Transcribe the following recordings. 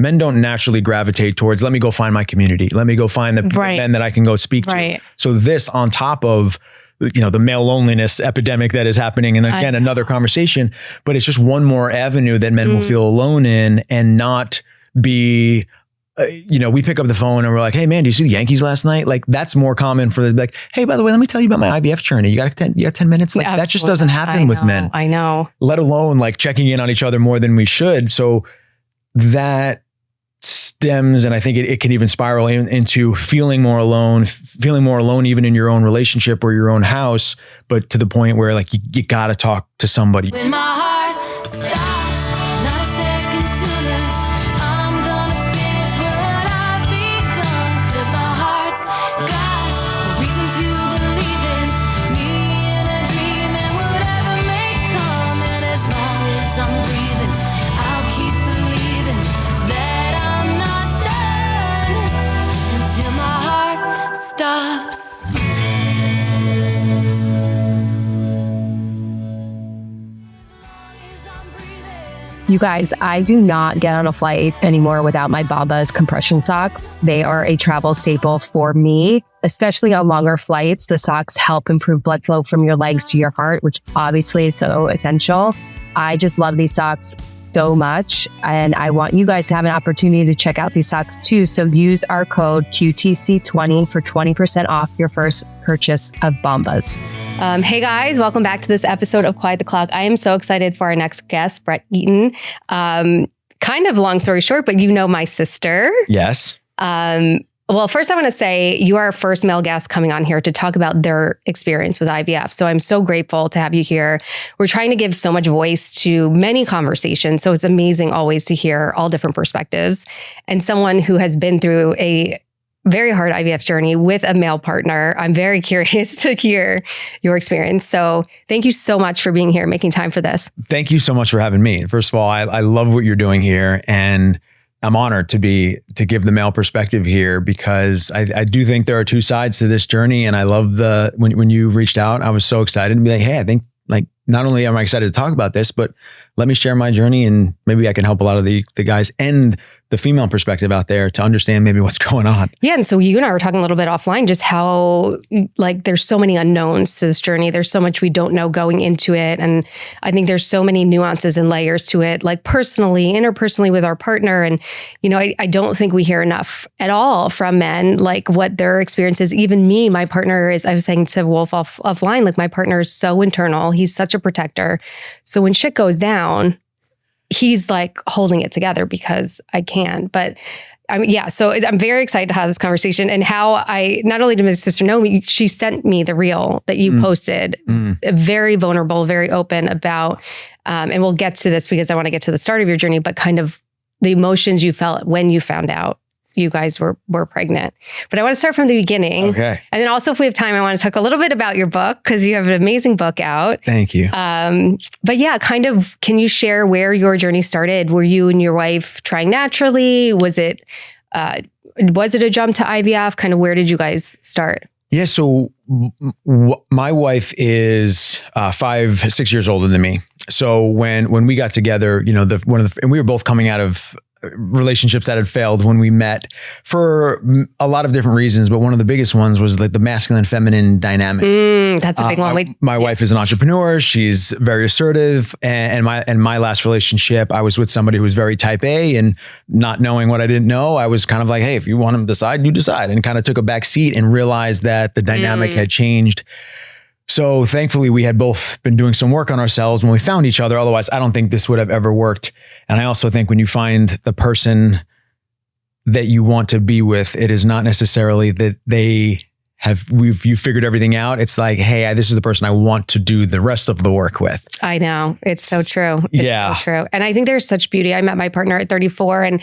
men don't naturally gravitate towards, let me go find my community. Let me go find the men that I can go speak to. So this on top of, the male loneliness epidemic that is happening. And again, another conversation, but it's just one more avenue that men will feel alone in and not be, we pick up the phone and we're like, hey man, do you see the Yankees last night? Like that's more common for like, hey, by the way, let me tell you about my IVF journey. You got 10 minutes? Like that just doesn't happen with men. I know. Let alone like checking in on each other more than we should. So that stems, and I think it can even spiral into feeling more alone even in your own relationship or your own house, but to the point where like you gotta talk to somebody. When my heart stops, not a second sooner, I'm gonna finish what I've begun, 'cause my heart's got a reason to believe in me in a dream and whatever may come, and as long as I'm breathing, I'll keep believing that I'm not done until my heart stops. You guys, I do not get on a flight anymore without my Bombas compression socks. They are a travel staple for me, especially on longer flights. The socks help improve blood flow from your legs to your heart, which obviously is so essential. I just love these socks so much, and I want you guys to have an opportunity to check out these socks too. So use our code QTC20 for 20% off your first purchase of Bombas. Hey guys, welcome back to this episode of Quiet the Clock. I am so excited for our next guest, Brett Eaton. Kind of long story short, but you know my sister. Yes. Well, first I want to say you are our first male guest coming on here to talk about their experience with IVF. So I'm so grateful to have you here. We're trying to give so much voice to many conversations. So it's amazing always to hear all different perspectives. And someone who has been through a very hard IVF journey with a male partner, I'm very curious to hear your experience. So thank you so much for being here, making time for this. Thank you so much for having me. First of all, I love what you're doing here, and I'm honored to give the male perspective here, because I do think there are two sides to this journey. And I love when you reached out, I was so excited to be like, hey, I think like, not only am I excited to talk about this, but let me share my journey, and maybe I can help a lot of the guys and the female perspective out there to understand maybe what's going on. Yeah. And so you and I were talking a little bit offline, just how like there's so many unknowns to this journey. There's so much we don't know going into it. And I think there's so many nuances and layers to it, like personally, interpersonally with our partner. And, I don't think we hear enough at all from men, like what their experience is. Even me, my partner is, I was saying to Wolf offline, like my partner is so internal. He's such a protector. So when shit goes down, he's like holding it together because I can. But so I'm very excited to have this conversation, and how I, not only did my sister know me, she sent me the reel that you posted, very vulnerable, very open about, and we'll get to this because I want to get to the start of your journey, but kind of the emotions you felt when you found out you guys were pregnant. But I want to start from the beginning. Okay. And then also, if we have time, I want to talk a little bit about your book, because you have an amazing book out. Thank you. But yeah, kind of, can you share where your journey started? Were you and your wife trying naturally? Was it a jump to IVF? Kind of, where did you guys start? Yeah. So my wife is 5-6 years older than me. So when we got together, and we were both coming out of relationships that had failed when we met for a lot of different reasons. But one of the biggest ones was like the masculine feminine dynamic. That's a big one. My wife is an entrepreneur. She's very assertive. And my last relationship, I was with somebody who was very type A, and not knowing what I didn't know, I was kind of like, hey, if you want to decide, you decide, and kind of took a back seat and realized that the dynamic had changed. So thankfully, we had both been doing some work on ourselves when we found each other. Otherwise, I don't think this would have ever worked. And I also think when you find the person that you want to be with, it is not necessarily that you figured everything out. It's like, hey, this is the person I want to do the rest of the work with. I know. It's so true. It's so true. And I think there's such beauty. I met my partner at 34, and,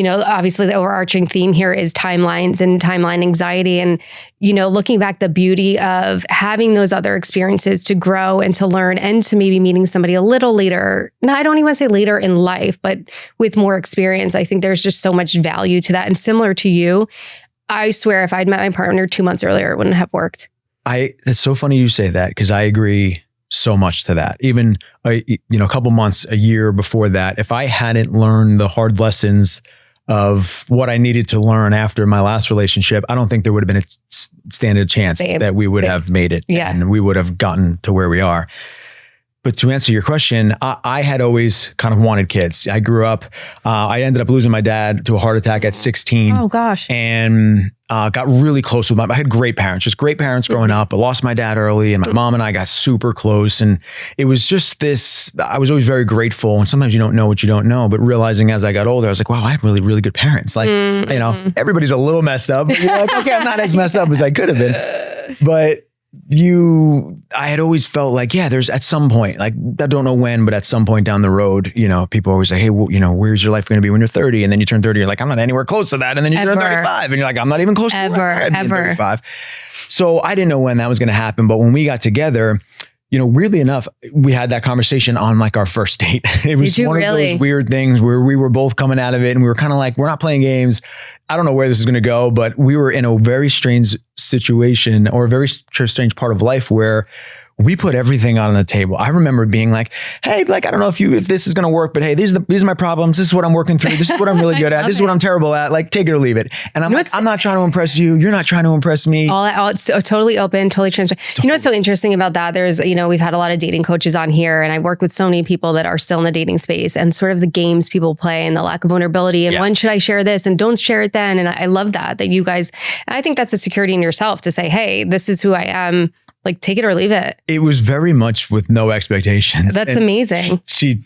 obviously the overarching theme here is timelines and timeline anxiety. And, looking back, the beauty of having those other experiences to grow and to learn, and to maybe meeting somebody a little later. No, I don't even want to say later in life, but with more experience. I think there's just so much value to that. And similar to you, I swear if I'd met my partner 2 months earlier, it wouldn't have worked. It's so funny you say that, because I agree so much to that. Even, a couple months, a year before that, if I hadn't learned the hard lessons of what I needed to learn after my last relationship, I don't think there would have been a standard chance that we would have made it and we would have gotten to where we are. But to answer your question, I had always kind of wanted kids. I grew up, I ended up losing my dad to a heart attack at 16. Oh gosh. And got really close with I had great parents, just great parents growing up. I lost my dad early and my mom and I got super close. And it was just I was always very grateful. And sometimes you don't know what you don't know, but realizing as I got older, I was like, wow, I had really, really good parents. Like, you know, everybody's a little messed up, but you're like, okay, I'm not as messed up as I could have been. But I had always felt like, yeah, there's at some point, like I don't know when, but at some point down the road, you know, people always say, hey, well, you know, where's your life going to be when you're 30? And then you turn 30, you're like, I'm not anywhere close to that. And then you turn 35 and you're like, I'm not even close to where I'm 35. So I didn't know when that was going to happen. But when we got together, you know, weirdly enough, we had that conversation on like our first date. It was one of those weird things where we were both coming out of it and we were kind of like, we're not playing games. I don't know where this is going to go, but we were in a very strange situation or a very strange part of life where we put everything on the table. I remember being like, hey, like, I don't know if this is going to work, but hey, these are my problems. This is what I'm working through. This is what I'm really good at. This is what I'm terrible at. Like, take it or leave it. And I'm like, I'm not trying to impress you. You're not trying to impress me. All it's totally open, totally transparent. You know what's so interesting about that? There's, you know, we've had a lot of dating coaches on here and I work with so many people that are still in the dating space and sort of the games people play and the lack of vulnerability and when should I share this and don't share it then. And I love that you guys, I think that's a security in yourself to say, hey, this is who I am. Like, take it or leave it. It was very much with no expectations. That's amazing.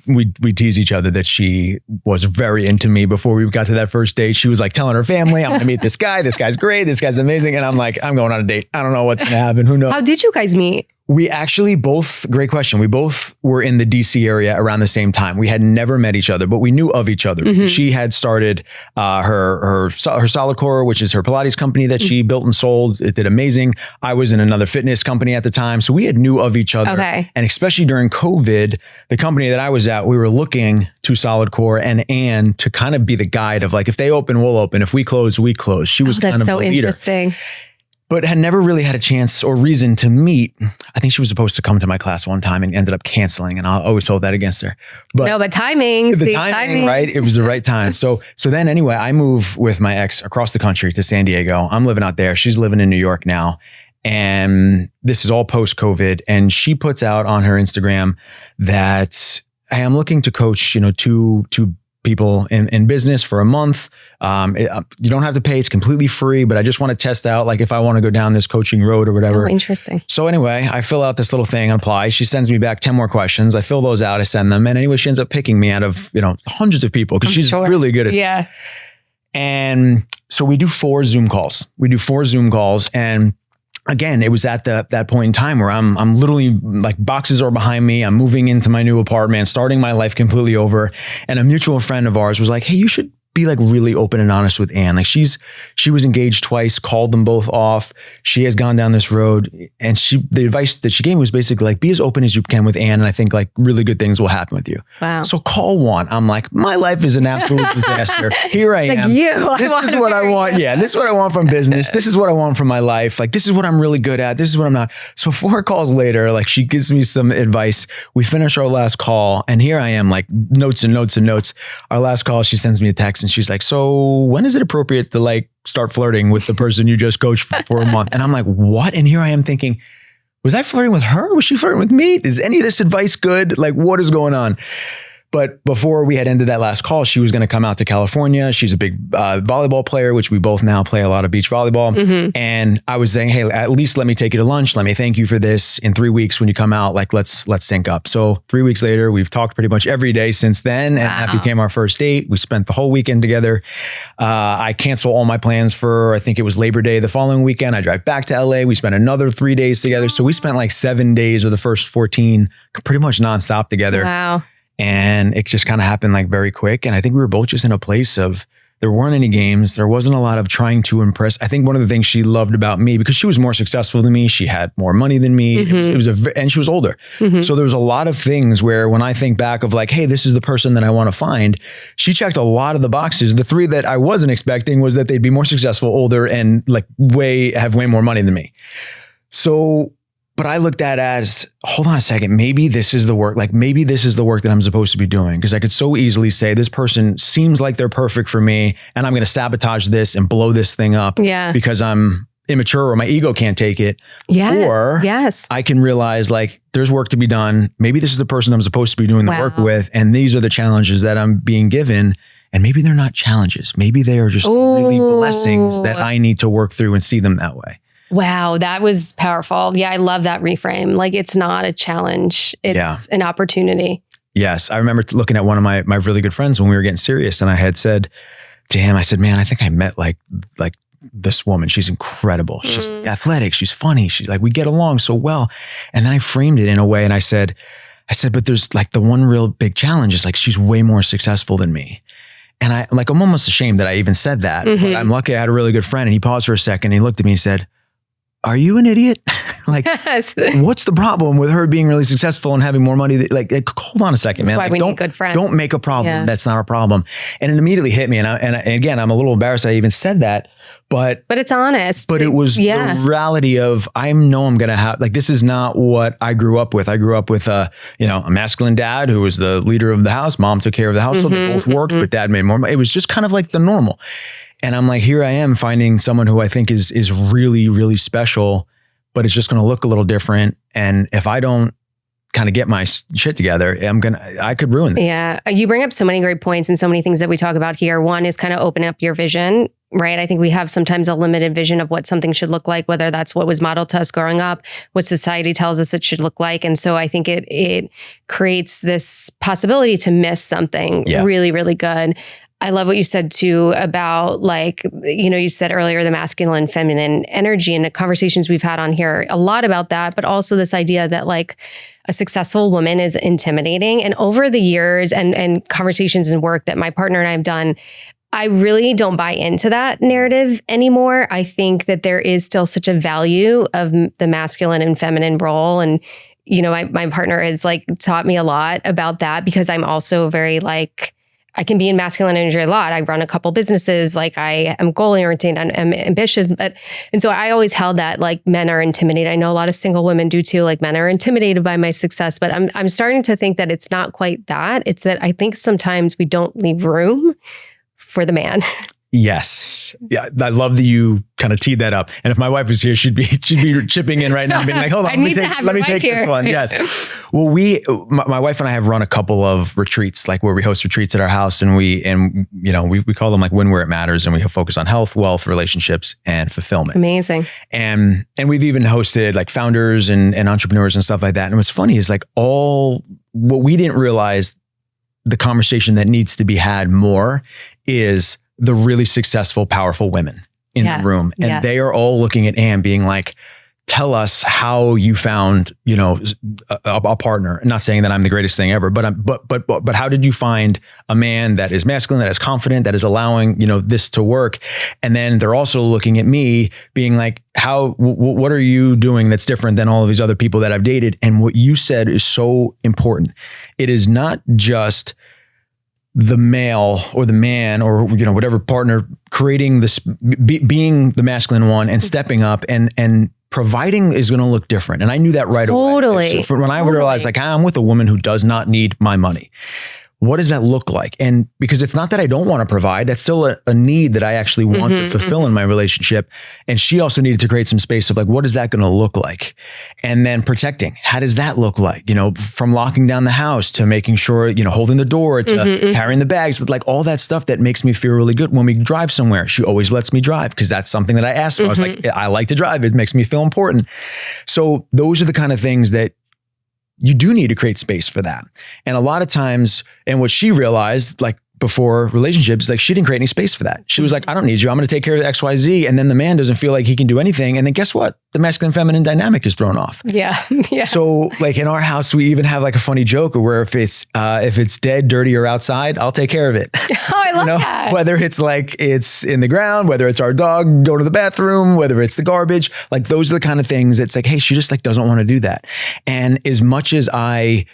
We tease each other that she was very into me before we got to that first date. She was like telling her family, I'm going to meet this guy. This guy's great. This guy's amazing. And I'm like, I'm going on a date. I don't know what's going to happen. Who knows? How did you guys meet? We actually great question. We both were in the DC area around the same time. We had never met each other, but we knew of each other. Mm-hmm. She had started her Solid Core, which is her Pilates company that she built and sold. It did amazing. I was in another fitness company at the time. So we had knew of each other. Okay. And especially during COVID, the company that I was at, we were looking to Solid Core and Anne to kind of be the guide of like, if they open, we'll open. If we close, we close. She was kind of the leader. That's so interesting. But had never really had a chance or reason to meet. I think she was supposed to come to my class one time and ended up canceling. And I always hold that against her. But timing. The timing, right? It was the right time. So then anyway, I move with my ex across the country to San Diego. I'm living out there. She's living in New York now. And this is all post-COVID. And she puts out on her Instagram that, hey, I'm looking to coach, you know, two people in business for a month. You don't have to pay. It's completely free, but I just want to test out, like if I want to go down this coaching road or whatever. Oh, interesting. So anyway, I fill out this little thing, apply. She sends me back 10 more questions. I fill those out. I send them. And anyway, she ends up picking me out of, you know, hundreds of people because she's really good at this. And so we do 4 Zoom calls. And again, it was at that point in time where I'm literally like boxes are behind me. I'm moving into my new apartment, starting my life completely over. And a mutual friend of ours was like, hey, you should be like really open and honest with Anne. Like she was engaged twice, called them both off. She has gone down this road and the advice that she gave me was basically like, be as open as you can with Anne. And I think like really good things will happen with you. Wow. So call 1. I'm like, my life is an absolute disaster. Here I am. This is what I want. Yeah. This is what I want from business. This is what I want from my life. Like, this is what I'm really good at. This is what I'm not. So 4 calls later, like she gives me some advice. We finish our last call and here I am like notes and notes and notes. Our last call, she sends me a text and she's like, so when is it appropriate to like start flirting with the person you just coached for a month? And I'm like, what? And here I am thinking, was I flirting with her? Was she flirting with me? Is any of this advice good? Like, what is going on? But before we had ended that last call, she was going to come out to California. She's a big volleyball player, which we both now play a lot of beach volleyball. Mm-hmm. And I was saying, hey, at least let me take you to lunch. Let me thank you for this. In 3 weeks, when you come out, like let's sync up. So 3 weeks later, we've talked pretty much every day since then. And that became our first date. We spent the whole weekend together. I cancel all my plans for, I think it was Labor Day the following weekend. I drive back to LA. We spent another 3 days together. So we spent like 7 days of the first 14 pretty much nonstop together. Wow. And it just kind of happened like very quick. And I think we were both just in a place of, there weren't any games. There wasn't a lot of trying to impress. I think one of the things she loved about me, because she was more successful than me, she had more money than me. Mm-hmm. And she was older. Mm-hmm. So there was a lot of things where when I think back of like, hey, this is the person that I want to find, she checked a lot of the boxes. The 3 that I wasn't expecting was that they'd be more successful, older, and like have way more money than me. So But I looked at it as, hold on a second, maybe this is the work. Like maybe this is the work that I'm supposed to be doing. Because I could so easily say this person seems like they're perfect for me and I'm going to sabotage this and blow this thing up because I'm immature or my ego can't take it. Or I can realize like there's work to be done. Maybe this is the person I'm supposed to be doing the work with. And these are the challenges that I'm being given. And maybe they're not challenges. Maybe they are just really blessings that I need to work through and see them that way. Wow, that was powerful. Yeah, I love that reframe. Like it's not a challenge. It's an opportunity. Yes. I remember looking at one of my really good friends when we were getting serious. And I had said to him, I said, man, I think I met like this woman. She's incredible. She's athletic. She's funny. She's like, we get along so well. And then I framed it in a way and I said, but there's like the one real big challenge is like, she's way more successful than me. And I'm almost ashamed that I even said that, but I'm lucky I had a really good friend and he paused for a second and he looked at me and said, are you an idiot? Like, what's the problem with her being really successful and having more money? Like hold on a second, man. That's why we need good friends. Don't make a problem. Yeah. That's not a problem. And it immediately hit me. And again, I'm a little embarrassed that I even said that, but it's honest. But it was the reality of, I'm going to have, like, this is not what I grew up with. I grew up with a masculine dad who was the leader of the house. Mom took care of the household. They both worked, but dad made more money. It was just kind of like the normal. And I'm like, here I am finding someone who I think is really, really special, but it's just going to look a little different. And if I don't kind of get my shit together, I could ruin this. Yeah. You bring up so many great points and so many things that we talk about here. One is kind of open up your vision, right? I think we have sometimes a limited vision of what something should look like, whether that's what was modeled to us growing up, what society tells us it should look like. And so I think it creates this possibility to miss something really, really good. I love what you said too about like, you said earlier, the masculine, feminine energy, and the conversations we've had on here, a lot about that, but also this idea that like a successful woman is intimidating. And over the years and conversations and work that my partner and I have done, I really don't buy into that narrative anymore. I think that there is still such a value of the masculine and feminine role. And, my partner has like taught me a lot about that because I'm also very like, I can be in masculine energy a lot. I run a couple businesses, like I am goal oriented and I'm ambitious. And so I always held that like men are intimidated. I know a lot of single women do too, like men are intimidated by my success, but I'm starting to think that it's not quite that. It's that I think sometimes we don't leave room for the man. Yes. Yeah. I love that you kind of teed that up. And if my wife was here, she'd be chipping in right now, being like, hold on, let me take this one. Yes. Well, my wife and I have run a couple of retreats, like where we host retreats at our house and we call them like Win Where It Matters. And we focus on health, wealth, relationships, and fulfillment. Amazing. And we've even hosted like founders and entrepreneurs and stuff like that. And what's funny is like what we didn't realize, the conversation that needs to be had more is the really successful, powerful women in the room. And they are all looking at Anne being like, tell us how you found, a partner. Not saying that I'm the greatest thing ever, but how did you find a man that is masculine, that is confident, that is allowing, this to work? And then they're also looking at me being like, what are you doing that's different than all of these other people that I've dated? And what you said is so important. It is not just the male or the man or, whatever partner creating this, being the masculine one and stepping up and providing is going to look different. And I knew that right away. So when I realized like, I'm with a woman who does not need my money. What does that look like? And because it's not that I don't want to provide, that's still a need that I actually want to fulfill in my relationship. And she also needed to create some space of like, what is that going to look like? And then protecting, how does that look like? From locking down the house to making sure, holding the door to carrying the bags, like all that stuff that makes me feel really good. When we drive somewhere, she always lets me drive because that's something that I asked for. I was like, I like to drive. It makes me feel important. So those are the kind of things that you do need to create space for that. And a lot of times, and what she realized, like before relationships, like she didn't create any space for that. She was like, I don't need you. I'm going to take care of the XYZ. And then the man doesn't feel like he can do anything. And then guess what? The masculine feminine dynamic is thrown off. Yeah. Yeah. So like in our house, we even have like a funny joke where if it's dead, dirty, or outside, I'll take care of it. Oh, I love that. Whether it's like it's in the ground, whether it's our dog going to the bathroom, whether it's the garbage, like those are the kind of things that's like, hey, she just like doesn't want to do that. And as much as I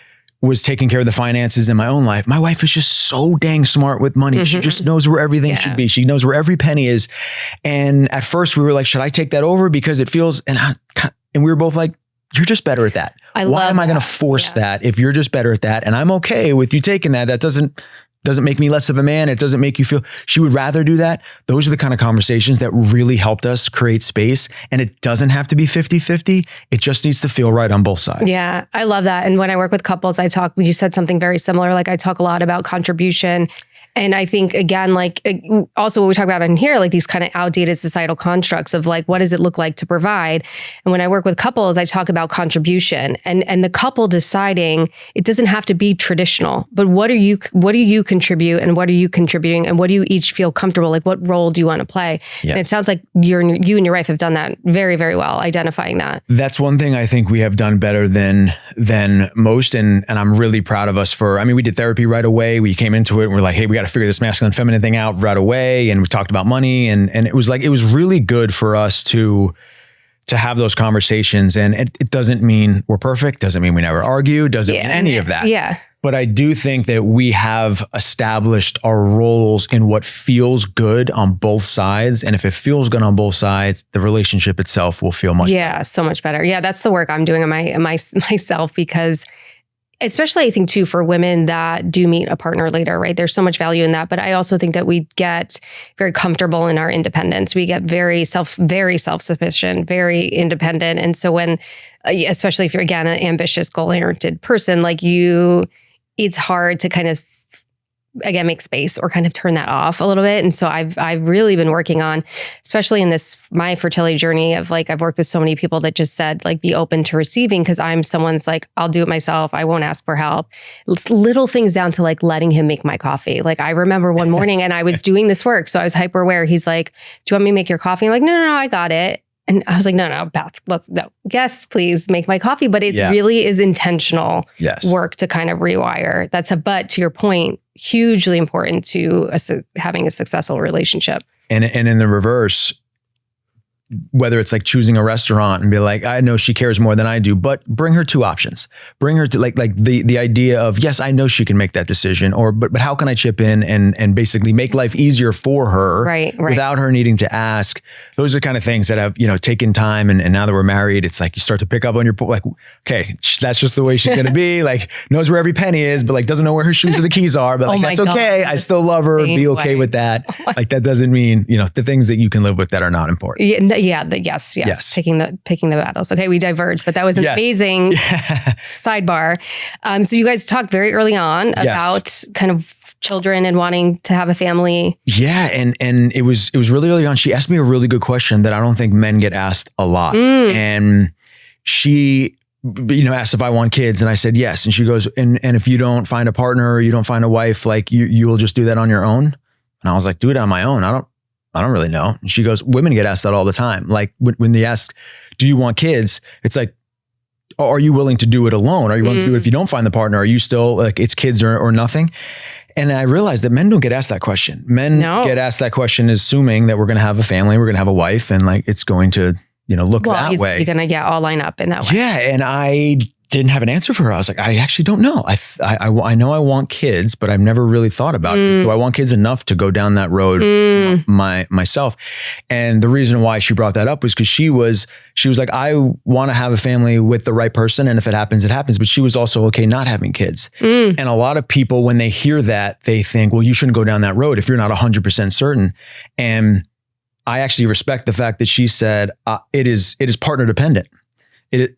was taking care of the finances in my own life, my wife is just so dang smart with money. She just knows where everything should be. She knows where every penny is. And at first we were like, should I take that over? Because it feels, and we were both like, you're just better at that. Why love am I going that. to force that if you're just better at that? And I'm okay with you taking that. That doesn't make me less of a man. It doesn't make you feel she would rather do that. Those are the kind of conversations that really helped us create space. And it doesn't have to be 50-50. It just needs to feel right on both sides. Yeah, I love that. And when I work with couples, you said something very similar. Like I talk a lot about contribution. And I think, again, like also what we talk about in here, like these kind of outdated societal constructs of like, what does it look like to provide? And when I work with couples, I talk about contribution and the couple deciding it doesn't have to be traditional, but what do you contribute and what are you contributing and what do you each feel comfortable? Like what role do you want to play? Yes. And it sounds like you and your wife have done that very, very well, identifying that. That's one thing I think we have done better than most. And I'm really proud of us for, I mean, we did therapy right away. We came into it and we're like, hey, we got to figure this masculine feminine thing out right away. And we talked about money and it was really good for us to have those conversations. And it doesn't mean we're perfect. Doesn't mean we never argue. Doesn't mean any of that. Yeah. But I do think that we have established our roles in what feels good on both sides. And if it feels good on both sides, the relationship itself will feel much better. So much better. Yeah. That's the work I'm doing on myself because especially I think too, for women that do meet a partner later, right? There's so much value in that. But I also think that we get very comfortable in our independence. We get very self-sufficient, very independent. And so when, especially if you're again, an ambitious goal-oriented person, like it's hard to kind of, again, make space or kind of turn that off a little bit. And so I've really been working on, especially in my fertility journey of like, I've worked with so many people that just said like, be open to receiving. Cause I'm someone's like, I'll do it myself. I won't ask for help. It's little things down to like letting him make my coffee. Like I remember one morning and I was doing this work. So I was hyper aware. He's like, do you want me to make your coffee? I'm like, no, I got it. And I was like, no, Beth, yes, please make my coffee. But it really is intentional work to kind of rewire. But to your point, hugely important to having a successful relationship. And in the reverse, whether it's like choosing a restaurant and be like, I know she cares more than I do, but bring her two options. Bring her to like the idea of, yes, I know she can make that decision, but how can I chip in and basically make life easier for her right. without her needing to ask. Those are kind of things that have, taken time. And now that we're married, it's like you start to pick up on your, like, okay, that's just the way she's going to be, like knows where every penny is, but like doesn't know where her shoes or the keys are, but like, that's okay. I still love her. Be okay with that. Like that doesn't mean, the things that you can live with that are not important. Yes. Picking the battles. Okay, we diverged, but that was an amazing sidebar. So you guys talked very early on about kind of children and wanting to have a family. Yeah, and it was really early on. She asked me a really good question that I don't think men get asked a lot. And she asked if I want kids, and I said yes. And she goes, and if you don't find a partner or you don't find a wife, like you will just do that on your own. And I was like, do it on my own. I don't really know. And she goes, women get asked that all the time. Like when they ask, do you want kids? It's like, are you willing to do it alone? Are you willing to do it if you don't find the partner? Are you still like, it's kids or nothing? And I realized that men don't get asked that question. Men get asked that question assuming that we're going to have a family, we're going to have a wife, and like, it's going to, look that way. You're going to all line up in that way. Yeah. And I didn't have an answer for her. I was like, I actually don't know. I know I want kids, but I've never really thought about it. Do I want kids enough to go down that road myself? And the reason why she brought that up was because she was like, I want to have a family with the right person. And if it happens, it happens. But she was also okay not having kids. And a lot of people, when they hear that, they think, well, you shouldn't go down that road if you're not 100% certain. And I actually respect the fact that she said, it is partner dependent.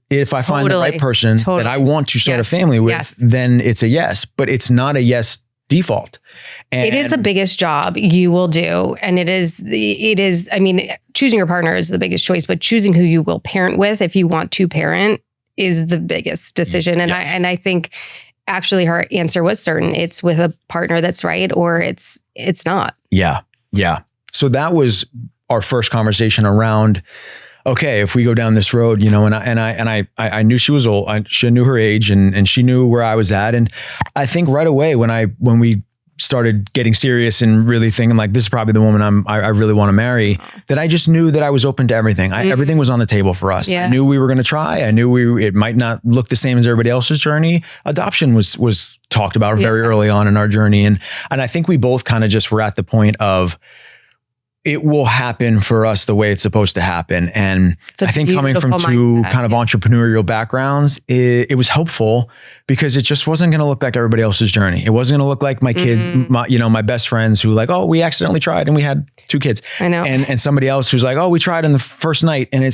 If I find the right person that I want to start a family with, then it's a yes, but it's not a yes default. And it is the biggest job you will do. And it is, I mean, choosing your partner is the biggest choice, but choosing who you will parent with, if you want to parent, is the biggest decision. And I think actually her answer was certain. It's with a partner that's right, or it's not. Yeah. So that was our first conversation around, okay, if we go down this road, and I knew she was old. She knew her age, and she knew where I was at. And I think right away when we started getting serious and really thinking like, this is probably the woman I really want to marry, that I just knew that I was open to everything. Everything was on the table for us. I knew we were going to try. I knew it might not look the same as everybody else's journey. Adoption was talked about very early on in our journey. And I think we both kind of just were at the point of, it will happen for us the way it's supposed to happen. And a I think coming from beautiful two mindset, kind of entrepreneurial backgrounds, it was helpful because it just wasn't going to look like everybody else's journey. It wasn't going to look like my kids, my best friends who like, oh, we accidentally tried and we had 2 kids. I know. And somebody else who's like, oh, we tried on the first night. And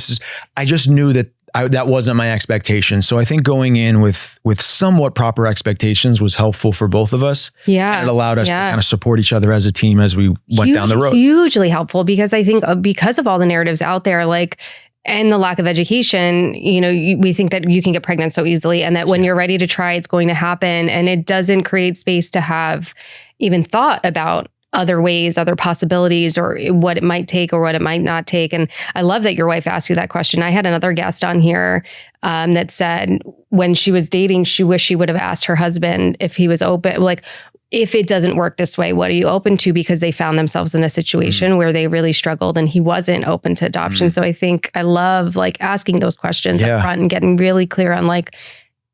I just knew that that wasn't my expectation. So I think going in with somewhat proper expectations was helpful for both of us. Yeah. And it allowed us to kind of support each other as a team as we went down the road. Hugely helpful, because I think because of all the narratives out there, like, and the lack of education, we think that you can get pregnant so easily and that when you're ready to try, it's going to happen. And it doesn't create space to have even thought about other ways, other possibilities, or what it might take or what it might not take. And I love that your wife asked you that question. I had another guest on here that said when she was dating, she wished she would have asked her husband if he was open, like, if it doesn't work this way, what are you open to? Because they found themselves in a situation where they really struggled and he wasn't open to adoption. So I think I love like asking those questions up front and getting really clear on like,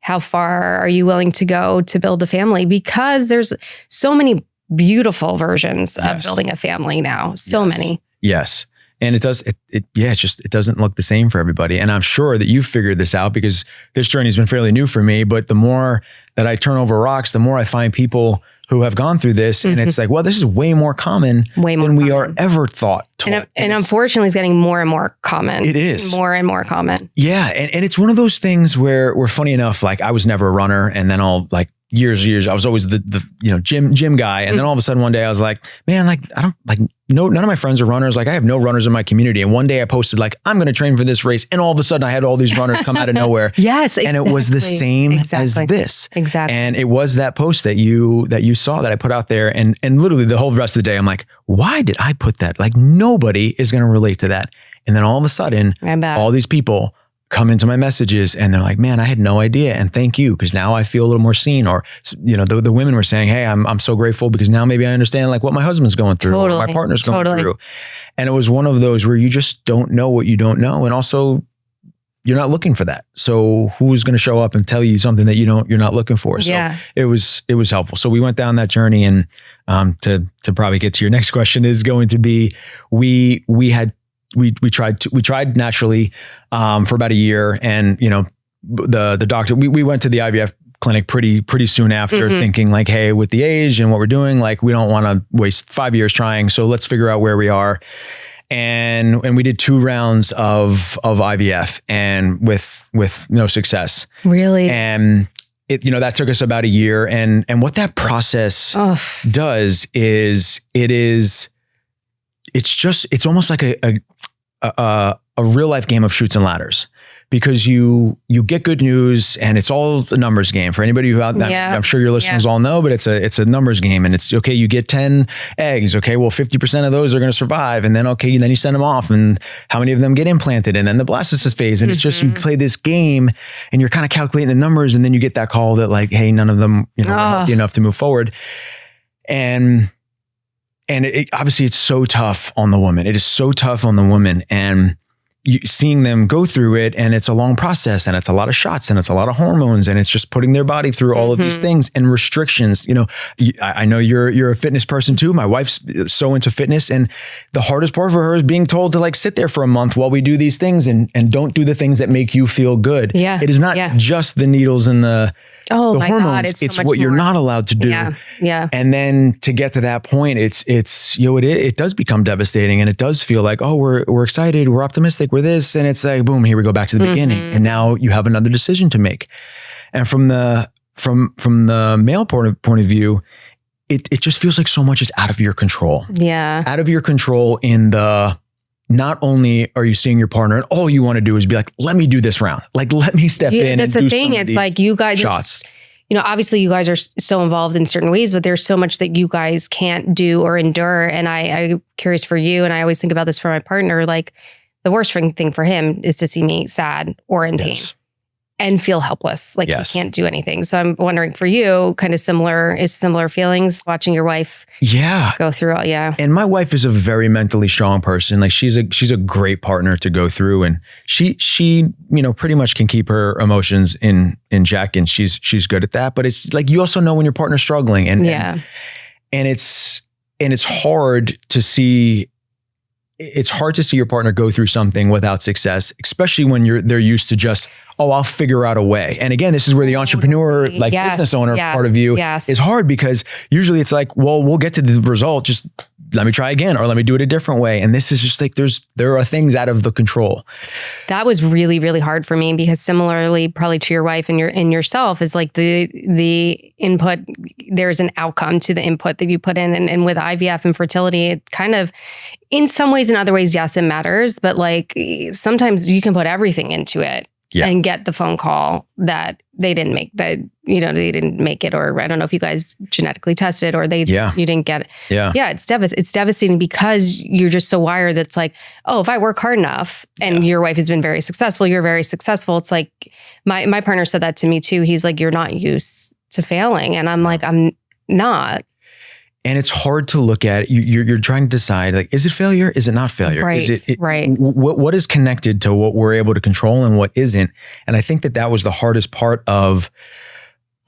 how far are you willing to go to build a family? Because there's so many beautiful versions of building a family now. So many. Yes. And it doesn't look the same for everybody. And I'm sure that you've figured this out because this journey has been fairly new for me. But the more that I turn over rocks, the more I find people who have gone through this. And it's like, well, this is way more common than we are ever thought. And unfortunately, it's getting more and more common. It is. More and more common. Yeah. And it's one of those things where funny enough, like I was never a runner. And then I'll like, years, I was always the gym guy. And then all of a sudden one day I was like, man, like, I don't like, none of my friends are runners. Like I have no runners in my community. And one day I posted like, I'm going to train for this race. And all of a sudden I had all these runners come out of nowhere. Yes. Exactly. And it was the same as this. Exactly. And it was that post that you saw that I put out there. And literally the whole rest of the day, I'm like, why did I put that? Like nobody is going to relate to that. And then all of a sudden, all these people come into my messages and they're like, man, I had no idea. And thank you. Cause now I feel a little more seen. Or, the women were saying, hey, I'm so grateful because now maybe I understand like what my husband's going through, or my partner's going through. And it was one of those where you just don't know what you don't know. And also you're not looking for that. So who's going to show up and tell you something that you're not looking for? So it was helpful. So we went down that journey, and to probably get to your next question is going to be, we tried naturally for about a year, and the doctor, we went to the IVF clinic pretty soon after, thinking like, hey, with the age and what we're doing, like we don't want to waste 5 years trying, so let's figure out where we are. And we did 2 rounds of IVF, and with no success. Really? And that took us about a year. And what that process does is it's almost like a real life game of chutes and ladders, because you get good news, and it's all the numbers game for anybody who I'm sure your listeners all know, but it's a numbers game, and it's okay. You get 10 eggs. Okay. Well, 50% of those are going to survive. And then, then you send them off, and how many of them get implanted, and then the blastocyst phase. And it's just, you play this game and you're kind of calculating the numbers. And then you get that call that like, hey, none of them, are healthy enough to move forward. And obviously it's so tough on the woman. It is so tough on the woman, and seeing them go through it, and it's a long process, and it's a lot of shots, and it's a lot of hormones, and it's just putting their body through all of these things and restrictions. I know you're a fitness person too. My wife's so into fitness, and the hardest part for her is being told to like sit there for a month while we do these things, and don't do the things that make you feel good. Yeah. It is not just the needles and the hormones. God, it's so what you're not allowed to do. Yeah. And then to get to that point, it does become devastating, and it does feel like, oh, we're excited, we're optimistic, we're this, and it's like, boom, here we go back to the beginning, and now you have another decision to make. And from the male point of view, it just feels like so much is out of your control. Yeah, out of your control in the. Not only are you seeing your partner, and all you want to do is be like, let me do this round. Like, let me step in. That's the thing. It's like you guys, shots. Obviously you guys are so involved in certain ways, but there's so much that you guys can't do or endure. And I'm curious for you. And I always think about this for my partner. Like the worst thing for him is to see me sad or in pain. And feel helpless, like he can't do anything. So I'm wondering for you, kind of similar feelings watching your wife go through all. Yeah. And my wife is a very mentally strong person. Like she's a great partner to go through, and she pretty much can keep her emotions in check, and she's good at that. But it's like, you also know when your partner's struggling, and it's hard to see it's hard to see your partner go through something without success, especially when they're used to just, oh, I'll figure out a way. And again, this is where the entrepreneur, like business owner part of you is hard, because usually it's like, well, we'll get to the result. Just let me try again, or let me do it a different way. And this is just like, there are things out of the control. That was really, really hard for me, because similarly, probably to your wife and yourself, is like the input, there's an outcome to the input that you put in. And with IVF and fertility, it kind of, in some ways and other ways, yes, it matters. But like sometimes you can put everything into it and get the phone call that they didn't make they didn't make it, or I don't know if you guys genetically tested, or you didn't get it. Yeah. It's devastating, because you're just so wired that it's like, oh, if I work hard enough and your wife has been very successful, you're very successful. It's like my partner said that to me too. He's like, you're not used to failing. And I'm like, I'm not. And it's hard to look at. You're trying to decide, like, is it failure? Is it not failure? Right. Is it right. What is connected to what we're able to control and what isn't? And I think that was the hardest part of,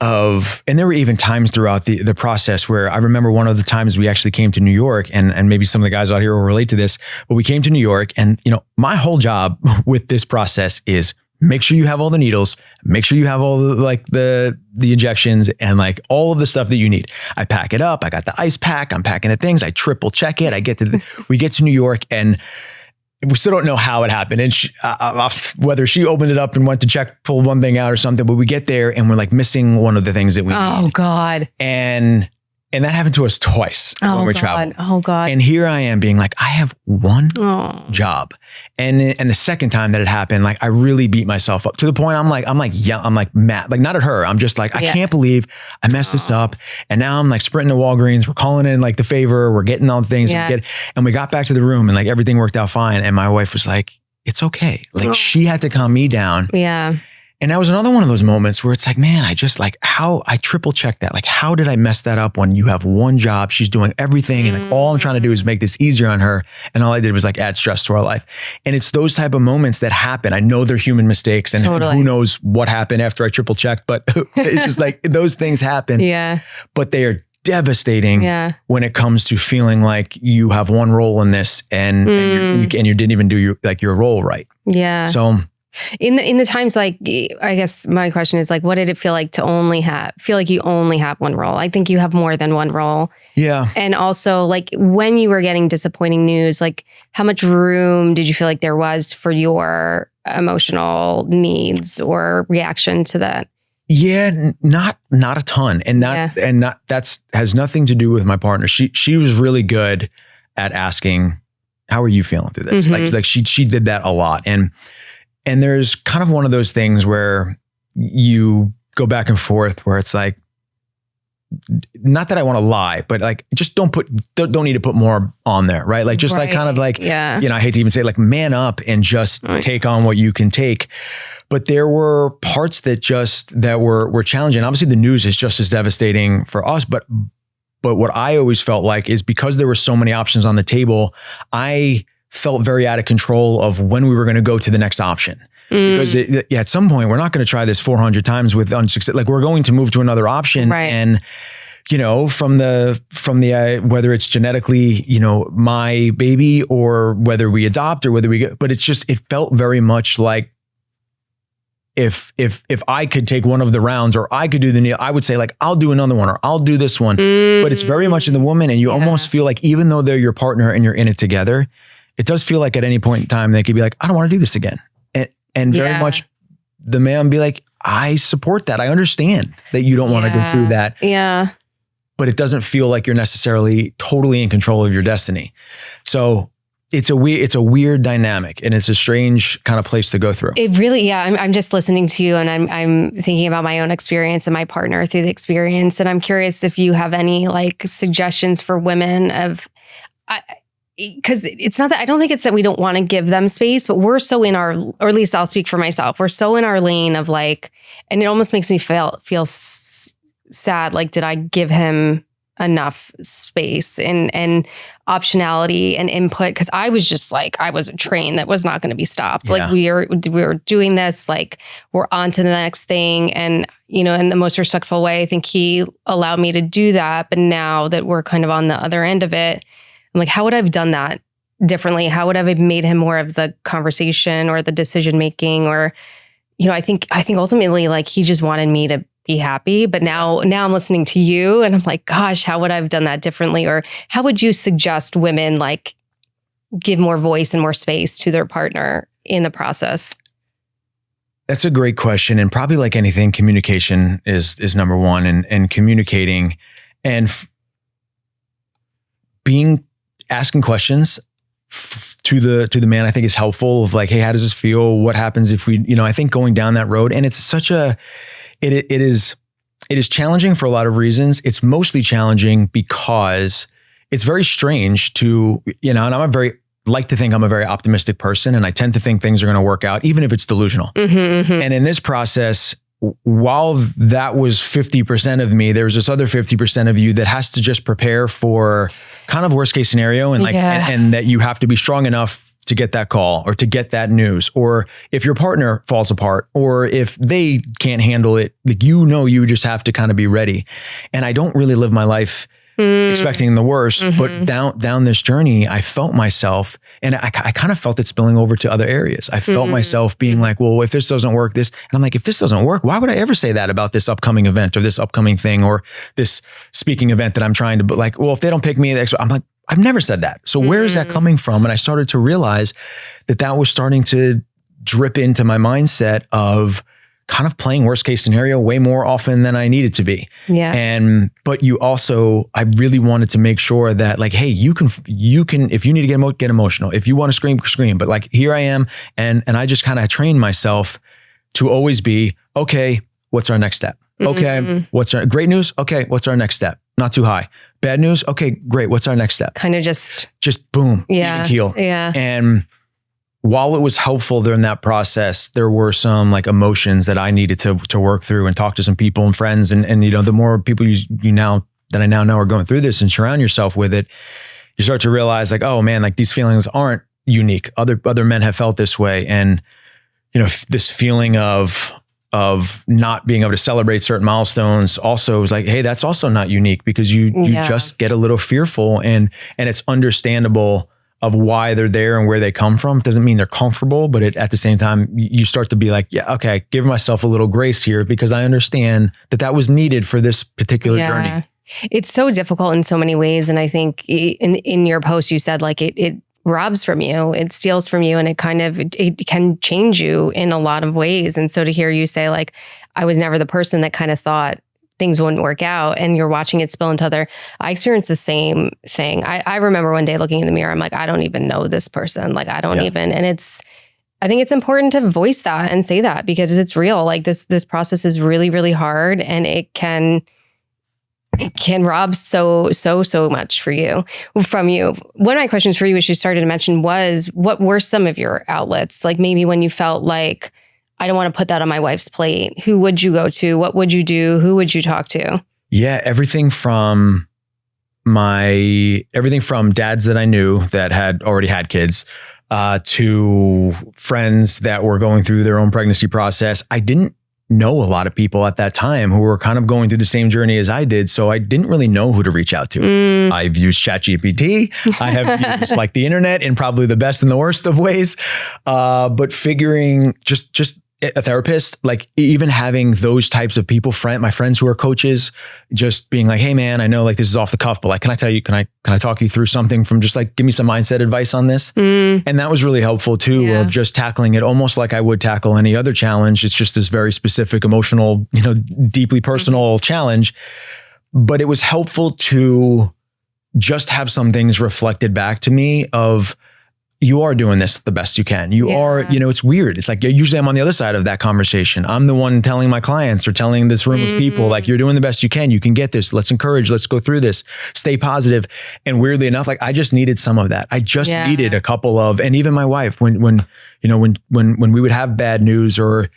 and there were even times throughout the process where I remember one of the times we actually came to New York, and maybe some of the guys out here will relate to this, but we came to New York, and my whole job with this process is make sure you have all the needles, make sure you have all the injections and like all of the stuff that you need. I pack it up. I got the ice pack. I'm packing the things. I triple check it. We get to New York, and we still don't know how it happened. And whether she opened it up and went to pull one thing out or something, but we get there and we're like missing one of the things that we need. Oh God. And that happened to us twice when we traveled. Oh God. And here I am being like, I have one job. And the second time that it happened, like I really beat myself up to the point I'm like mad, like not at her. I'm just like, I can't believe I messed this up. And now I'm like sprinting to Walgreens. We're calling in like the favor. We're getting all the things and we got back to the room and like everything worked out fine. And my wife was like, it's okay. Like she had to calm me down. Yeah. And that was another one of those moments where it's like, man, I just like how I triple checked that. Like, how did I mess that up when you have one job? She's doing everything. And like, all I'm trying to do is make this easier on her. And all I did was like add stress to our life. And it's those type of moments that happen. I know they're human mistakes and who knows what happened after I triple checked, but it's just like those things happen. Yeah. But they are devastating when it comes to feeling like you have one role in this and you didn't even do your role right. Yeah. So in the times, like, I guess my question is like, what did it feel like to feel like you only have one role? I think you have more than one role. Yeah. And also like when you were getting disappointing news, like how much room did you feel like there was for your emotional needs or reaction to that? Yeah, not a ton. And that's has nothing to do with my partner. She was really good at asking, how are you feeling through this? Mm-hmm. Like she did that a lot. And there's kind of one of those things where you go back and forth where it's like, not that I want to lie, but like, just don't need to put more on there. Right. Like, just like kind of like, I hate to even say like man up and just take on what you can take. But there were parts that were challenging. Obviously the news is just as devastating for us, but what I always felt like is because there were so many options on the table, I felt very out of control of when we were going to go to the next option. Because at some point we're not going to try this 400 times with unsuccess. Like we're going to move to another option. Right. And, from the, whether it's genetically, my baby or whether we adopt or whether but it felt very much like if I could take one of the rounds or I could do I would say like, I'll do another one or I'll do this one, but it's very much in the woman. And you almost feel like even though they're your partner and you're in it together, it does feel like at any point in time, they could be like, I don't want to do this again. And very much the man be like, I support that. I understand that you don't want to go through that. Yeah. But it doesn't feel like you're necessarily totally in control of your destiny. So it's a weird dynamic and it's a strange kind of place to go through. It really, I'm just listening to you and I'm thinking about my own experience and my partner through the experience. And I'm curious if you have any like suggestions for women because it's not that, I don't think it's that we don't want to give them space, but we're so in our, or at least I'll speak for myself. We're so in our lane of like, and it almost makes me feel sad. Like, did I give him enough space and optionality and input? Cause I was just like, I was a train that was not going to be stopped. Yeah. Like we were doing this, like we're on to the next thing. And, in the most respectful way, I think he allowed me to do that. But now that we're kind of on the other end of it, I'm like, how would I have done that differently? How would I have made him more of the conversation or the decision making? Or, I think ultimately like he just wanted me to be happy. But now I'm listening to you and I'm like, gosh, how would I have done that differently? Or how would you suggest women like give more voice and more space to their partner in the process? That's a great question. And probably like anything, communication is number one, and communicating and asking questions to the man, I think is helpful of like, hey, how does this feel? What happens if we, I think going down that road, and it's it is challenging for a lot of reasons. It's mostly challenging because it's very strange to, and like to think I'm a very optimistic person, and I tend to think things are going to work out, even if it's delusional. And in this process, while that was 50% of me, there's this other 50% of you that has to just prepare for kind of worst case scenario, and and that you have to be strong enough to get that call or to get that news, or if your partner falls apart, or if they can't handle it, like, you just have to kind of be ready. And I don't really live my life expecting the worst, but down this journey, I felt myself, and I kind of felt it spilling over to other areas. I felt myself being like, well, if this doesn't work, and I'm like, if this doesn't work, why would I ever say that about this upcoming event or this upcoming thing or this speaking event that I'm trying to, but like, well, if they don't pick me, I'm like, I've never said that. So where is that coming from? And I started to realize that was starting to drip into my mindset of kind of playing worst case scenario way more often than I needed to be. Yeah. But I really wanted to make sure that like, hey, you can, if you need to get emotional, if you want to scream, but like, here I am. And I just kind of trained myself to always be, okay, what's our next step? Okay. What's our great news? Okay. What's our next step? Not too high. Bad news? Okay, great. What's our next step? Kind of just boom. Yeah. Even keel. Yeah. And while it was helpful during that process, there were some like emotions that I needed to work through and talk to some people and friends. And the more people that I now know are going through this and surround yourself with it, you start to realize like, oh man, like these feelings aren't unique. Other men have felt this way. And, this feeling of not being able to celebrate certain milestones also was like, hey, that's also not unique, because you just get a little fearful, and it's understandable of why they're there and where they come from. It doesn't mean they're comfortable, but at the same time, you start to be like, yeah, okay, give myself a little grace here, because I understand that was needed for this particular journey. It's so difficult in so many ways. And I think in your post, you said like it robs from you, it steals from you, and it can change you in a lot of ways. And so to hear you say like, I was never the person that kind of thought things wouldn't work out, and you're watching it spill into other. I experienced the same thing. I remember one day looking in the mirror, I'm like, I don't even know this person. Like, I don't even, and I think it's important to voice that and say that, because it's real. Like this process is really, really hard, and it can rob so much from you. One of my questions for you, as you started to mention, was what were some of your outlets? Like maybe when you felt like, I don't want to put that on my wife's plate. Who would you go to? What would you do? Who would you talk to? Yeah, everything from dads that I knew that had already had kids, to friends that were going through their own pregnancy process. I didn't know a lot of people at that time who were kind of going through the same journey as I did. So I didn't really know who to reach out to. I've used ChatGPT. I have used like the internet in probably the best and the worst of ways. But figuring just a therapist, like even having those types of people, my friends who are coaches, just being like, hey man, I know like this is off the cuff, but like, can I talk you through something from just like, give me some mindset advice on this. And that was really helpful too, of just tackling it almost like I would tackle any other challenge. It's just this very specific, emotional, deeply personal challenge, but it was helpful to just have some things reflected back to me of, you are doing this the best you can. You are, it's weird. It's like, usually I'm on the other side of that conversation. I'm the one telling my clients or telling this room of people, like, you're doing the best you can. You can get this. Let's encourage, let's go through this, stay positive. And weirdly enough, like I just needed some of that. I just needed a couple of, and even my wife, when we would have bad news, or,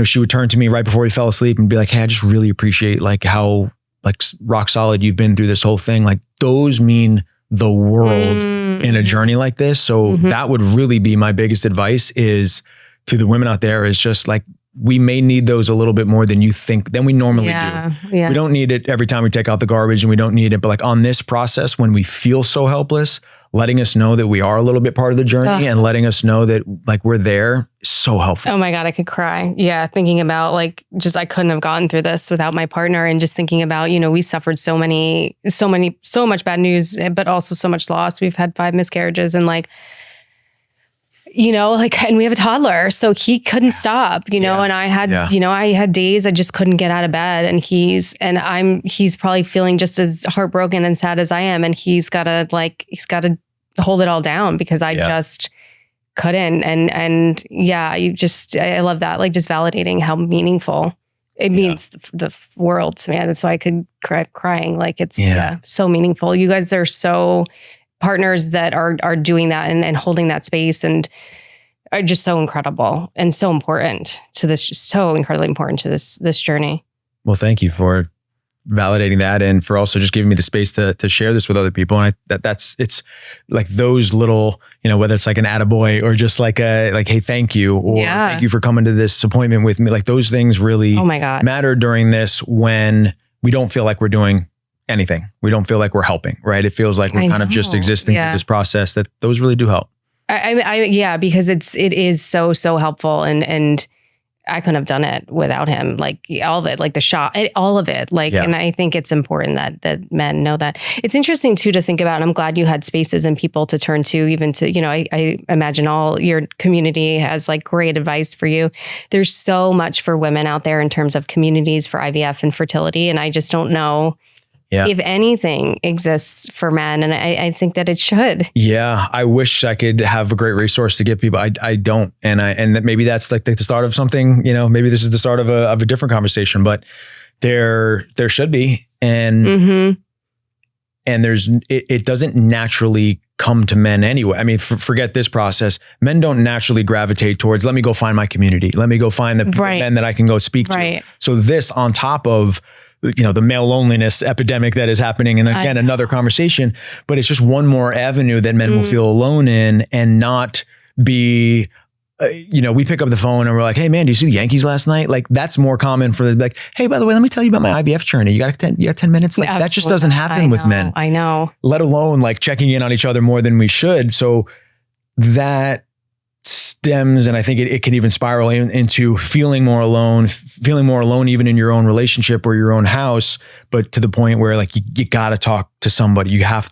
she would turn to me right before we fell asleep and be like, hey, I just really appreciate like how like rock solid you've been through this whole thing. Like those mean the world in a journey like this. So that would really be my biggest advice is to the women out there, is just like, we may need those a little bit more than you think, than we normally do. Yeah. We don't need it every time we take out the garbage, and we don't need it. But like on this process, when we feel so helpless, letting us know that we are a little bit part of the journey and letting us know that like we're there is so helpful. Oh my God, I could cry. Yeah. Thinking about like, just, I couldn't have gotten through this without my partner, and just thinking about, you know, we suffered so much bad news, but also so much loss. We've had 5 miscarriages, and like, you know, like, and we have a toddler, so he couldn't stop, you know, and I had, you know, I had days I just couldn't get out of bed, and he's probably feeling just as heartbroken and sad as I am. And he's got to hold it all down because I just couldn't. And yeah, I love that. Like, just validating how meaningful it means the world to me. That's why I could crying. Like, it's so meaningful. You guys are so partners that are doing that and holding that space, and are just so incredible and so important to this, so incredibly important to this journey. Well, thank you for validating that, and for also just giving me the space to share this with other people. And it's like those little, you know, whether it's like an attaboy or just like hey, thank you, or thank you for coming to this appointment with me. Like, those things really matter during this, when we don't feel like we're doing anything. We don't feel like we're helping, right? It feels like we're kind of just existing through this process. That those really do help. Because it is so helpful, and I couldn't have done it without him. Like, all of it, like the shot, all of it. Like, and I think it's important that men know that. It's interesting too to think about, and I'm glad you had spaces and people to turn to, even to, you know, I imagine all your community has like great advice for you. There's so much for women out there in terms of communities for IVF and fertility. And I just don't know if anything exists for men. And I think that it should. Yeah. I wish I could have a great resource to give people. I don't. And that maybe that's like the start of something, you know, maybe this is the start of a different conversation, but there should be. And, and it doesn't naturally come to men anyway. I mean, forget this process. Men don't naturally gravitate towards, let me go find my community. Let me go find the men that I can go speak to. So this on top of, you know, the male loneliness epidemic that is happening. And again, another conversation, but it's just one more avenue that men will feel alone in, and not be, you know, we pick up the phone and we're like, hey man, do you see the Yankees last night? Like, that's more common for like, hey, by the way, let me tell you about my IVF journey. You got 10 minutes? Like, that just doesn't happen with men. I know. Let alone like checking in on each other more than we should. So that stems, and I think it can even spiral into feeling more alone even in your own relationship or your own house, but to the point where like you got to talk to somebody. You have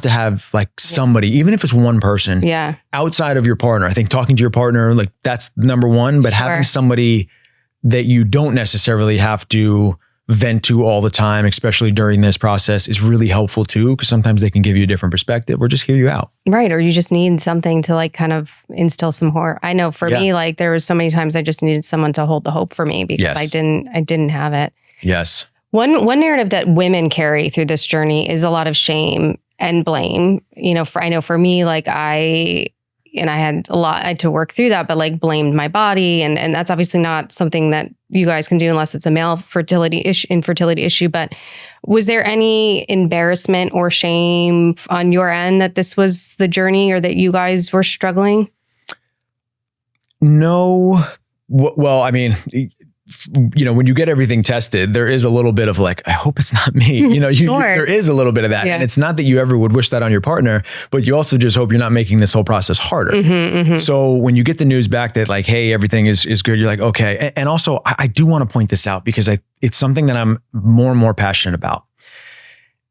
to have like somebody, even if it's one person outside of your partner. I think talking to your partner, like, that's number one, but having somebody that you don't necessarily have to vent to all the time, especially during this process, is really helpful too, because sometimes they can give you a different perspective or just hear you out. Right. Or you just need something to like kind of instill some horror. I know for me, like, there was so many times I just needed someone to hold the hope for me, because I didn't have it. Yes. One narrative that women carry through this journey is a lot of shame and blame. You know, I know for me, like, I had to work through that, but like blamed my body. And that's obviously not something that you guys can do unless it's a male infertility issue. But was there any embarrassment or shame on your end that this was the journey, or that you guys were struggling? No. Well, I mean, you know, when you get everything tested, there is a little bit of like, I hope it's not me. You know, there is a little bit of that. And it's not that you ever would wish that on your partner, but you also just hope you're not making this whole process harder. So when you get the news back that like, hey, everything is good, you're like, okay. And also I do want to point this out, because it's something that I'm more and more passionate about.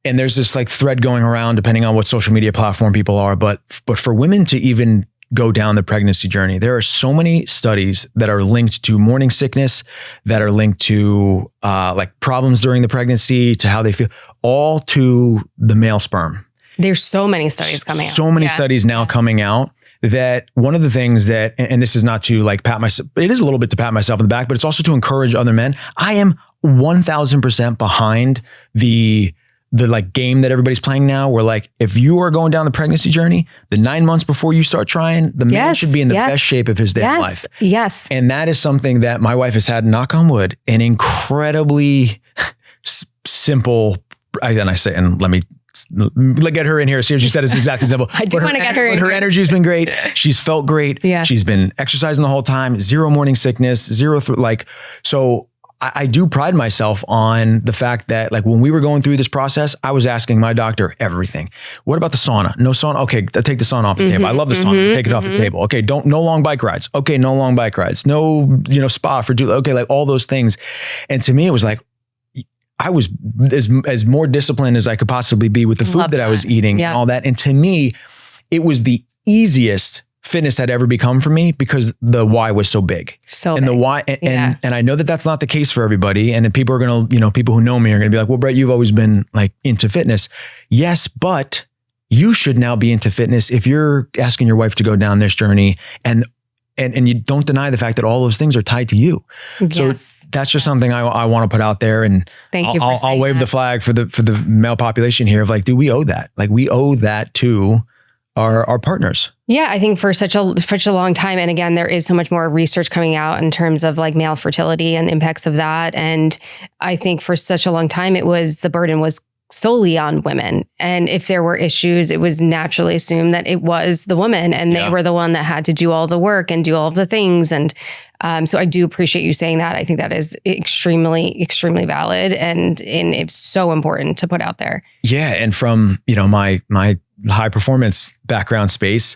And there's this like thread going around, depending on what social media platform people are, but for women to even go down the pregnancy journey, there are so many studies that are linked to morning sickness, that are linked to like problems during the pregnancy, to how they feel, all to the male sperm. There's so many studies coming out. So many studies now coming out, that one of the things that, and this is not to like pat myself, it is a little bit to pat myself in the back, but it's also to encourage other men. I am 1000% behind the like game that everybody's playing now, where like, if you are going down the pregnancy journey, the 9 months before you start trying, the man should be in the best shape of his damn life. Yes. And that is something that my wife has had, knock on wood, an incredibly simple, and let me get her in here. See what she said is exactly simple. I do want to get her in. Her energy has been great. She's felt great. She's been exercising the whole time, zero morning sickness, so I do pride myself on the fact that like when we were going through this process, I was asking my doctor everything. What about the sauna? No sauna. Okay, take the sauna off the table. I love the sauna. Take it off the table. Okay, no long bike rides. Okay, no long bike rides. No, spa for okay, like all those things. And to me, it was like I was as more disciplined as I could possibly be with the food that I was eating and all that. And to me, it was the easiest fitness had ever become for me because the why was so big. The why, and I know that that's not the case for everybody. And then people are going to, people who know me are going to be like, well, Brett, you've always been like into fitness. Yes, but you should now be into fitness if you're asking your wife to go down this journey and you don't deny the fact that all those things are tied to you. Yes. So that's just something I want to put out there. And thank you. I'll wave the flag for the male population here of like, do we owe that? Like we owe that to our partners. Yeah, I think for such a long time. And again, there is so much more research coming out in terms of like male fertility and impacts of that. And I think for such a long time, the burden was solely on women. And if there were issues, it was naturally assumed that it was the woman and they were the one that had to do all the work and do all of the things. And so I do appreciate you saying that. I think that is extremely, extremely valid. And it's so important to put out there. Yeah. And from, my high performance background space,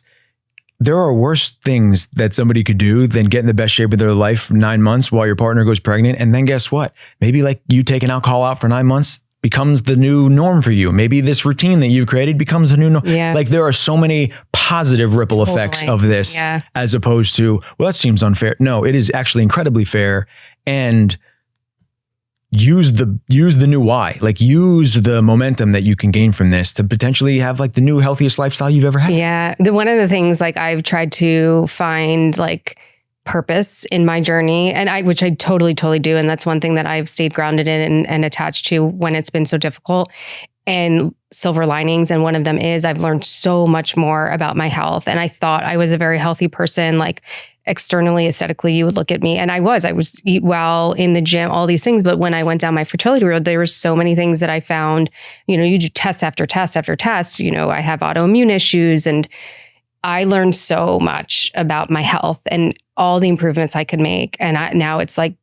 there are worse things that somebody could do than get in the best shape of their life for 9 months while your partner goes pregnant. And then guess what? Maybe like you taking alcohol out for 9 months becomes the new norm for you. Maybe this routine that you've created becomes a new norm. Yeah. Like there are so many positive ripple effects of this as opposed to, well, that seems unfair. No, it is actually incredibly fair. And use the new why, like use the momentum that you can gain from this to potentially have like the new healthiest lifestyle you've ever had. Yeah. One of the things like I've tried to find like purpose in my journey which I totally do. And that's one thing that I've stayed grounded in and attached to when it's been so difficult, and silver linings. And one of them is I've learned so much more about my health. And I thought I was a very healthy person, like externally, aesthetically, you would look at me and I was eat well in the gym, all these things. But when I went down my fertility road, there were so many things that I found, you do test after test after test, I have autoimmune issues, and I learned so much about my health and all the improvements I could make. And now it's like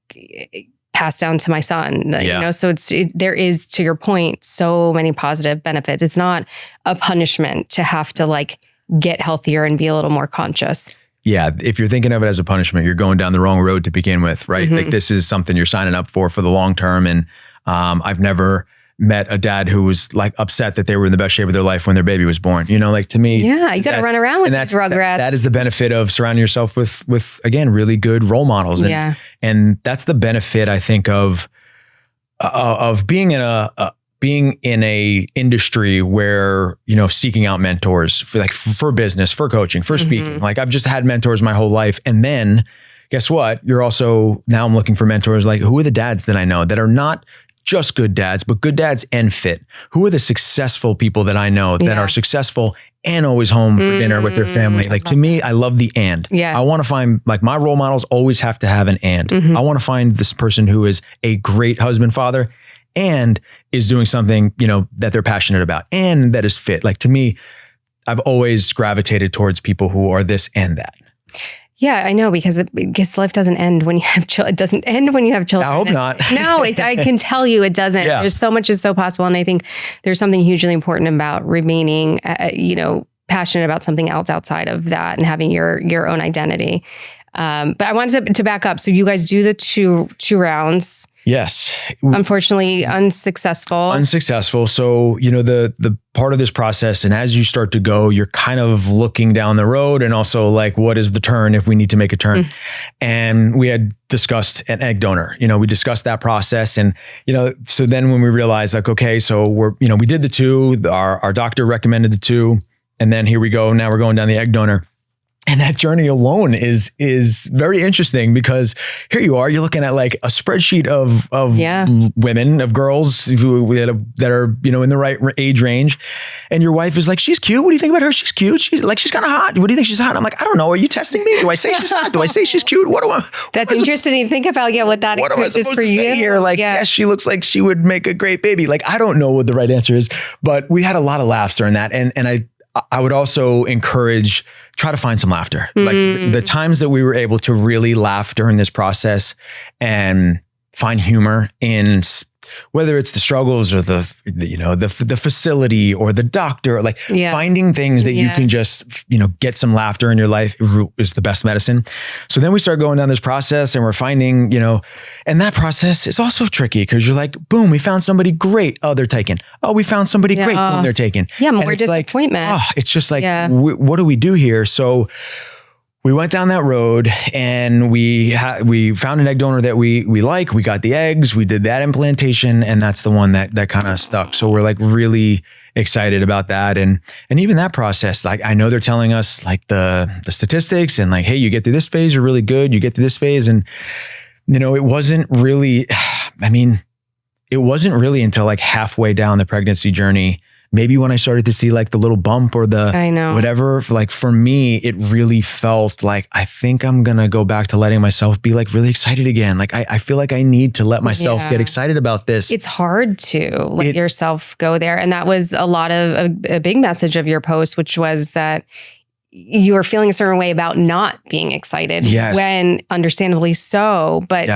passed down to my son, so there is, to your point, so many positive benefits. It's not a punishment to have to like get healthier and be a little more conscious. Yeah. If you're thinking of it as a punishment, you're going down the wrong road to begin with, right? Like this is something you're signing up for the long term. And I've never met a dad who was like upset that they were in the best shape of their life when their baby was born. Like to me, you got to run around with these rugrats. That is the benefit of surrounding yourself with again, really good role models. And that's the benefit, I think, of being in a industry where, seeking out mentors for business, for coaching, for speaking. Like I've just had mentors my whole life. And then guess what? Now I'm looking for mentors. Like who are the dads that I know that are not just good dads, but good dads and fit? Who are the successful people that I know that are successful and always home for dinner with their family? Like to me, I love the and. I want to find, like, my role models always have to have an and. I want to find this person who is a great husband, father, and is doing something, that they're passionate about and that is fit. Like to me, I've always gravitated towards people who are this and that. Yeah, I know, because life doesn't end when you have children. It doesn't end when you have children. I hope not. No, I can tell you it doesn't. Yeah. There's so much is so possible. And I think there's something hugely important about remaining, passionate about something else outside of that and having your own identity. But I wanted to back up. So you guys do the two rounds. Yes. Unfortunately, unsuccessful. So, the part of this process, and as you start to go, you're kind of looking down the road and also like, what is the turn if we need to make a turn? And we had discussed an egg donor. We discussed that process. And, so then when we realized like, okay, so we did the two, our doctor recommended the two, and then here we go. Now we're going down the egg donor. And that journey alone is very interesting, because here you are, you're looking at like a spreadsheet of women, of girls that are, in the right age range. And your wife is like, she's cute. What do you think about her? She's cute. She's kind of hot. What do you think she's hot? I'm like, I don't know. Are you testing me? Do I say she's hot? Do I say she's cute? That's interesting to think about. Yeah. What that is for you here. Like, yes, she looks like she would make a great baby. Like, I don't know what the right answer is, but we had a lot of laughs during that. And I would also try to find some laughter. Like the times that we were able to really laugh during this process and find humor in whether it's the struggles or the facility or the doctor, like finding things that you can just, get some laughter in your life is the best medicine. So then we start going down this process and we're finding, and that process is also tricky because you're like, boom, we found somebody great. Oh, they're taken. Oh, we found somebody great. Boom, they're taken. Yeah, more it's disappointment. It's just like, what do we do here? So we went down that road and we found an egg donor that we like. We got the eggs, we did that implantation, and that's the one that kind of stuck. So we're like really excited about that. And even that process, like I know they're telling us like the statistics and like, hey, you get through this phase, you're really good. You get through this phase. And, it wasn't really, it wasn't really until like halfway down the pregnancy journey, maybe when I started to see like the little bump or the whatever, like for me, it really felt like, I think I'm going to go back to letting myself be like really excited again. Like I feel like I need to let myself get excited about this. It's hard to let yourself go there. And that was a lot of a big message of your post, which was that you were feeling a certain way about not being excited when understandably so, but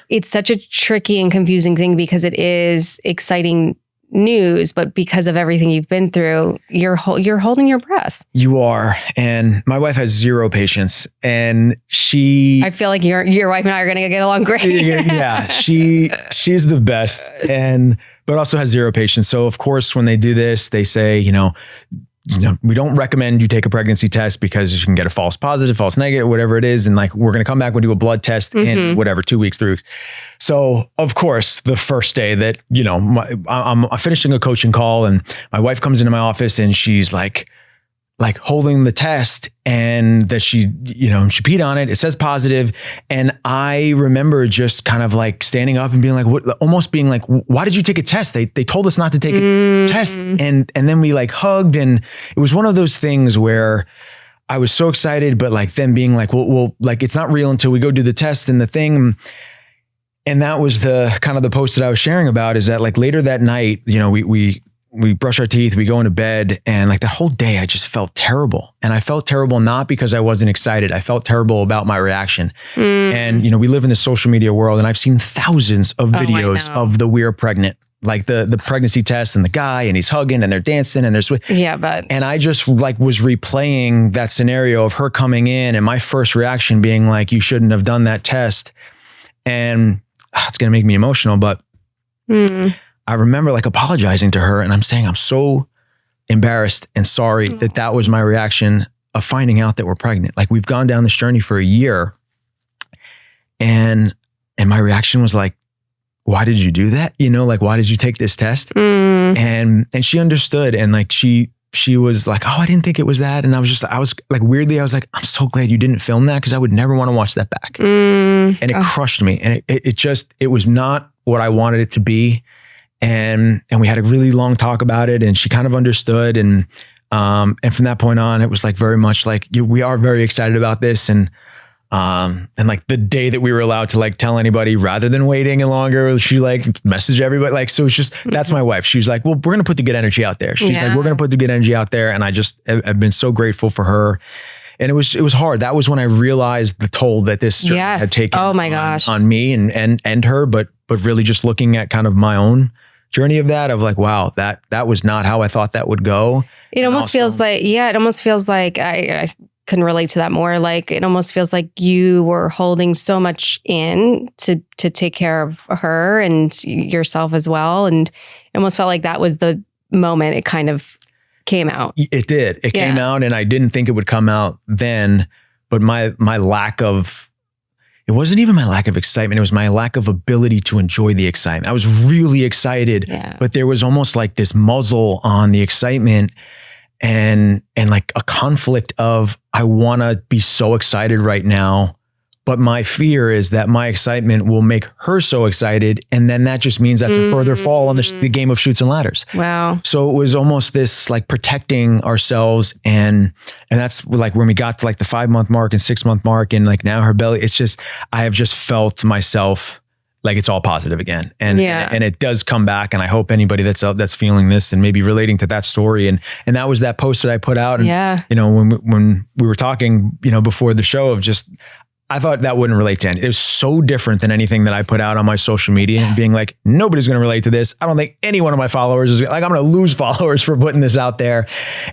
it's such a tricky and confusing thing because it is exciting news, but because of everything you've been through, you're holding your breath. You are. And my wife has zero patience, and I feel like your wife and I are going to get along great. She's the best, but also has zero patience. So of course, when they do this, they say, we don't recommend you take a pregnancy test because you can get a false positive, false negative, whatever it is. And like, we're going to come back and do a blood test in 2 weeks, 3 weeks. So of course, the first day that, I'm finishing a coaching call and my wife comes into my office and she's like holding the test and that she peed on it. It says positive. And I remember just kind of like standing up and being like, almost being like, why did you take a test? They told us not to take a test. And then we like hugged, and it was one of those things where I was so excited, but like then being like, well, like it's not real until we go do the test and the thing. And that was the kind of the post that I was sharing about, is that like later that night, we brush our teeth, we go into bed, and like that whole day, I just felt terrible. And I felt terrible not because I wasn't excited. I felt terrible about my reaction. And, we live in the social media world, and I've seen thousands of videos of the we're pregnant, like the pregnancy test and the guy, and he's hugging and they're dancing and and I just like was replaying that scenario of her coming in and my first reaction being like, you shouldn't have done that test. And it's going to make me emotional, but I remember like apologizing to her, and I'm saying, I'm so embarrassed and sorry that was my reaction of finding out that we're pregnant. Like we've gone down this journey for a year, and my reaction was like, why did you do that? Like, why did you take this test? And she understood. And like, she was like, oh, I didn't think it was that. And I was like, weirdly, I was like, I'm so glad you didn't film that, because I would never want to watch that back. And it crushed me. And it was not what I wanted it to be. And we had a really long talk about it, and she kind of understood. And from that point on, it was like very much like, we are very excited about this. And like the day that we were allowed to like tell anybody rather than waiting longer, she like messaged everybody. Like, so it's just, that's my wife. She's like, well, we're going to put the good energy out there. She's like, we're going to put the good energy out there. And I've been so grateful for her. And it was hard. That was when I realized the toll that this journey had taken on me and her, but really just looking at kind of my own journey of like, wow, that was not how I thought that would go. It almost feels like I can relate to that more. Like it almost feels like you were holding so much in to take care of her and yourself as well. And it almost felt like that was the moment it kind of came out. It did. It came out, and I didn't think it would come out then, but my lack of, it wasn't even my lack of excitement. It was my lack of ability to enjoy the excitement. I was really excited, but there was almost like this muzzle on the excitement and like a conflict of, I want to be so excited right now, but my fear is that my excitement will make her so excited. And then that just means that's a further fall on the game of Chutes and Ladders. Wow. So it was almost this like protecting ourselves. And that's like when we got to like the 5-month mark and 6-month mark, and like now her belly, it's just, I have just felt myself like it's all positive again. And it does come back. And I hope anybody that's feeling this and maybe relating to that story. And that was that post that I put out. And, when we were talking, before the show, of just, I thought that wouldn't relate to any. It was so different than anything that I put out on my social media and being like, nobody's going to relate to this. I don't think any one of my followers is like, I'm going to lose followers for putting this out there.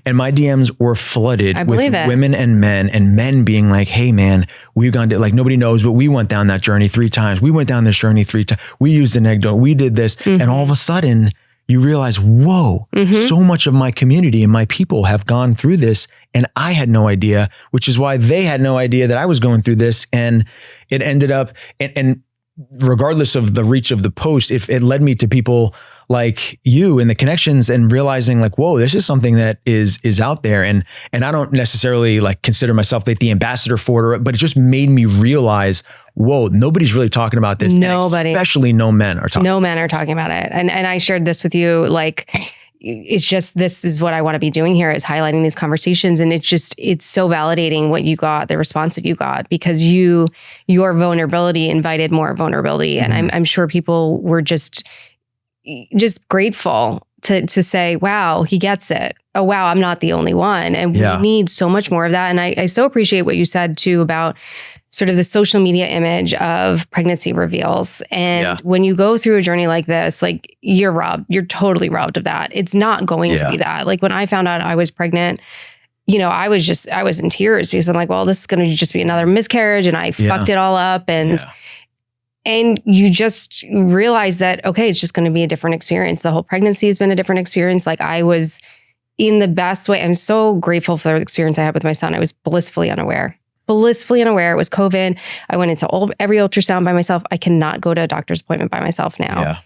And my DMs were flooded with women and men being like, hey man, we've gone to, like, nobody knows, but we went down that journey 3 times. We went down this journey 3 times. We used an egg donor. We did this. And all of a sudden you realize, whoa, so much of my community and my people have gone through this and I had no idea, which is why they had no idea that I was going through this. And it ended up, and regardless of the reach of the post, it led me to people like you and the connections and realizing like, whoa, this is something that is out there. And I don't necessarily like consider myself like the ambassador for it, but it just made me realize, whoa, nobody's really talking about this. Nobody, especially no men are talking. No men are talking about it. And I shared this with you, like, it's just, this is what I want to be doing here, is highlighting these conversations. And it's so validating what you got, the response that you got, because your vulnerability invited more vulnerability. And I'm sure people were just grateful to say, wow, he gets it. Oh, wow, I'm not the only one. And we need so much more of that. And I so appreciate what you said too about sort of the social media image of pregnancy reveals. And when you go through a journey like this, like you're totally robbed of that. It's not going to be that. Like when I found out I was pregnant, you know, I was in tears because I'm like, well, this is going to just be another miscarriage and I fucked it all up. And you just realize that, okay, it's just going to be a different experience. The whole pregnancy has been a different experience. Like I was in the best way. I'm so grateful for the experience I had with my son. I was blissfully unaware. It was COVID. I went into every ultrasound by myself. I cannot go to a doctor's appointment by myself now. Yeah.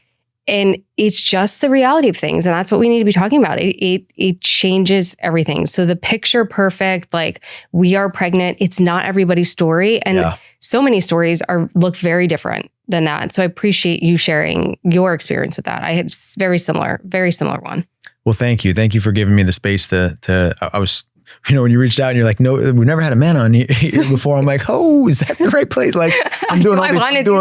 And it's just the reality of things. And that's what we need to be talking about. It changes everything. So the picture perfect, like we are pregnant, it's not everybody's story. And so many stories look very different than that. So I appreciate you sharing your experience with that. I had very similar one. Well, thank you. Thank you for giving me the space I was, you know, when you reached out and you're like, no, we've never had a man on here before. I'm like, oh, is that the right place? Like I'm doing all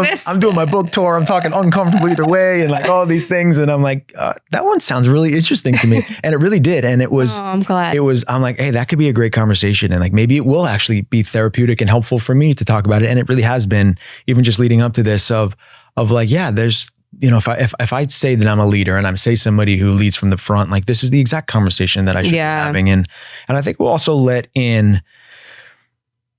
this. I'm doing my book tour. I'm talking uncomfortable either way and like all these things. And I'm like, that one sounds really interesting to me. And it really did. And it was, I'm glad. I'm like, hey, that could be a great conversation. And like, maybe it will actually be therapeutic and helpful for me to talk about it. And it really has been, even just leading up to this of like, yeah, there's, you know, if I say that I'm a leader and I'm somebody who leads from the front, like this is the exact conversation that I should be having. And I think we'll also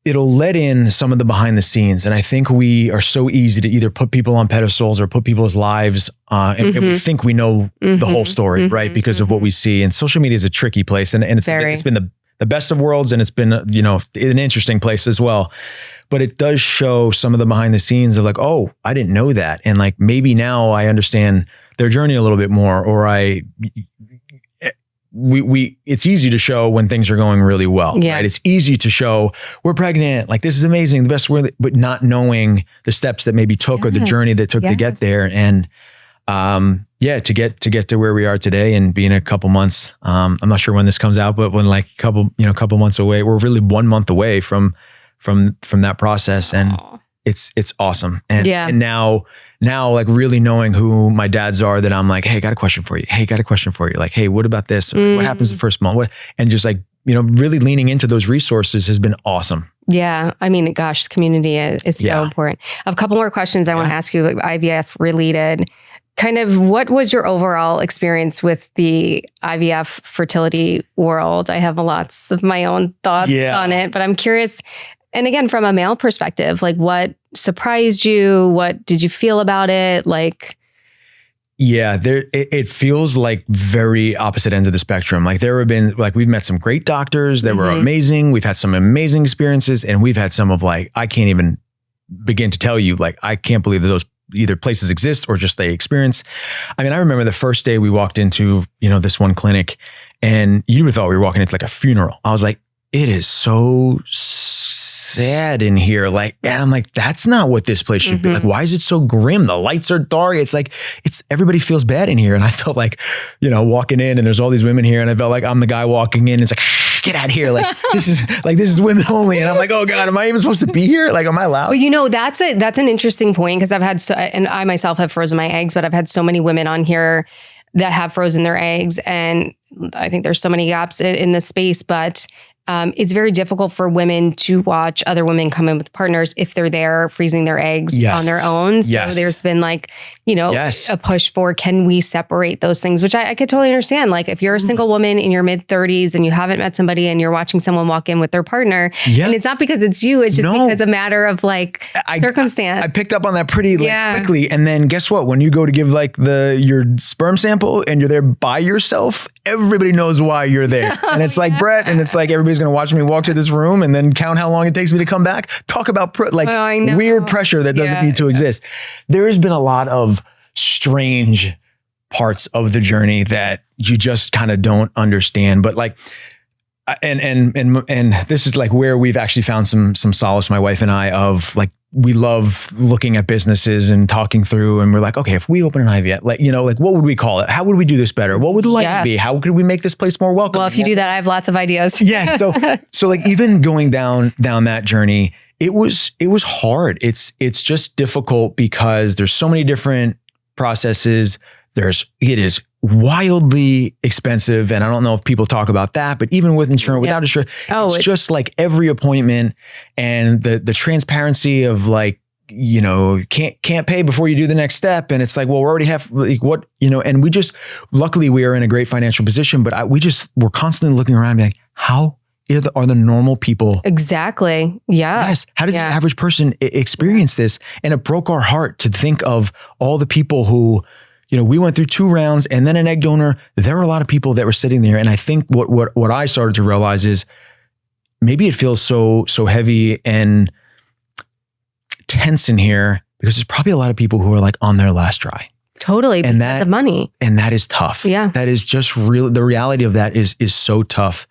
it'll let in some of the behind the scenes. And I think we are so easy to either put people on pedestals or put people's lives and we think we know the whole story, right? Because of what we see. And social media is a tricky place. And it's been the best of worlds. And it's been, you know, an interesting place as well. But it does show some of the behind the scenes of like, oh, I didn't know that. And like, maybe now I understand their journey a little bit more, or it's easy to show when things are going really well, right? It's easy to show we're pregnant, like this is amazing, the best word, but not knowing the steps that maybe took or the journey that took to get there. And to get to where we are today and be in a couple months. I'm not sure when this comes out, but when like couple months away, we're really 1 month away from that process. And it's awesome. And now like really knowing who my dads are, that I'm like, hey, got a question for you. Like, hey, what about this? Or what happens the first month? And just like, you know, really leaning into those resources has been awesome. Yeah. I mean, gosh, community is so important. I have a couple more questions I want to ask you, IVF related. Kind of what was your overall experience with the IVF fertility world? I have lots of my own thoughts on it, but I'm curious. And again, from a male perspective, like what surprised you? What did you feel about it? Like, it feels like very opposite ends of the spectrum. Like there have been, like we've met some great doctors that were amazing. We've had some amazing experiences, and we've had some of like, I can't even begin to tell you, like, I can't believe that those either places exist or just they experience. I mean, I remember the first day we walked into, you know, this one clinic, and you would thought we were walking into like a funeral. I was like, it is so sad in here. Like, and I'm like, that's not what this place should be. Like, why is it so grim? The lights are dark. It's like, everybody feels bad in here. And I felt like, you know, walking in and there's all these women here, and I felt like I'm the guy walking in. It's like, get out of here. Like, this is women only. And I'm like, oh God, am I even supposed to be here? Like, am I allowed? Well, you know, that's an interesting point, because I've had, and I myself have frozen my eggs, but I've had so many women on here that have frozen their eggs. And I think there's so many gaps in this space, but it's very difficult for women to watch other women come in with partners if they're there freezing their eggs on their own. So there's been like, a push for, can we separate those things, which I could totally understand. Like if you're a single woman in your mid 30s and you haven't met somebody and you're watching someone walk in with their partner, and it's not because it's you, it's just because a matter of like circumstance. I picked up on that pretty quickly. And then guess what? When you go to give like your sperm sample and you're there by yourself, everybody knows why you're there. And it's like Brett, and it's like everybody's going to watch me walk to this room and then count how long it takes me to come back. Talk about weird pressure that doesn't need to exist. There has been a lot of strange parts of the journey that you just kind of don't understand. But like, and this is like where we've actually found some solace, my wife and I, of like, we love looking at businesses and talking through, and we're like, okay, if we open an IVF, like what would we call it? How would we do this better? What would the light be? How could we make this place more welcoming? Well, if you do that, I have lots of ideas. Yeah. So like even going down that journey, it was hard. It's just difficult because there's so many different processes. It is wildly expensive. And I don't know if people talk about that, but even with insurance, without insurance, it's just like every appointment and the transparency of like, can't pay before you do the next step. And it's like, well, we already have like what, and we just, luckily we are in a great financial position, but we're constantly looking around and being like, how are the normal people? Exactly. Yeah. Yes. How does the average person experience this? And it broke our heart to think of all the people who, we went through 2 rounds and then an egg donor. There were a lot of people that were sitting there. And I think what I started to realize is maybe it feels so heavy and tense in here because there's probably a lot of people who are like on their last try. Totally. And because of money. And that is tough. Yeah. That is just real. The reality of that is so tough.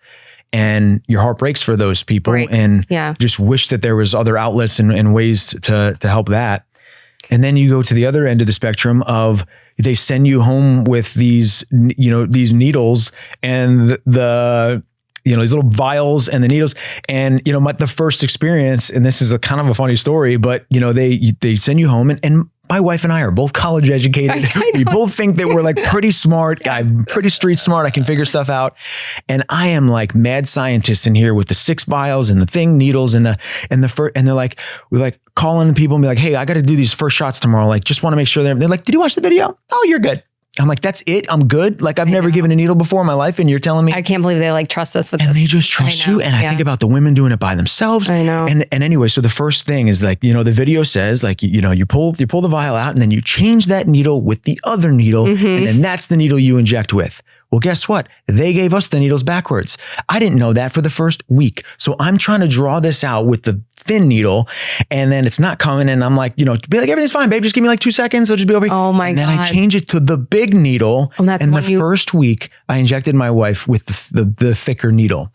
And your heart breaks for those people and just wish that there was other outlets and ways to help that. And then you go to the other end of the spectrum of they send you home with these needles and these little vials and the needles. And, the first experience, and this is a kind of a funny story, but they send you home and my wife and I are both college educated. We both think that we're like pretty smart. I'm pretty street smart. I can figure stuff out. And I am like mad scientist in here with the 6 vials and the needles and they're like, we're like calling people and be like, hey, I got to do these first shots tomorrow. Like, just want to make sure they're like, did you watch the video? Oh, you're good. I'm like, that's it. I'm good. Like I've never given a needle before in my life. And you're telling me. I can't believe they like trust us with this. And they just trust you. And I think about the women doing it by themselves. I know. And anyway, so the first thing is like, the video says like, you pull the vial out and then you change that needle with the other needle. And then that's the needle you inject with. Well, guess what? They gave us the needles backwards. I didn't know that for the first week. So I'm trying to draw this out with the thin needle and then it's not coming. And I'm like, be like, everything's fine, babe. Just give me like 2 seconds. I'll just be over here. Oh my God. And then I change it to the big needle. And the first week I injected my wife with the thicker needle.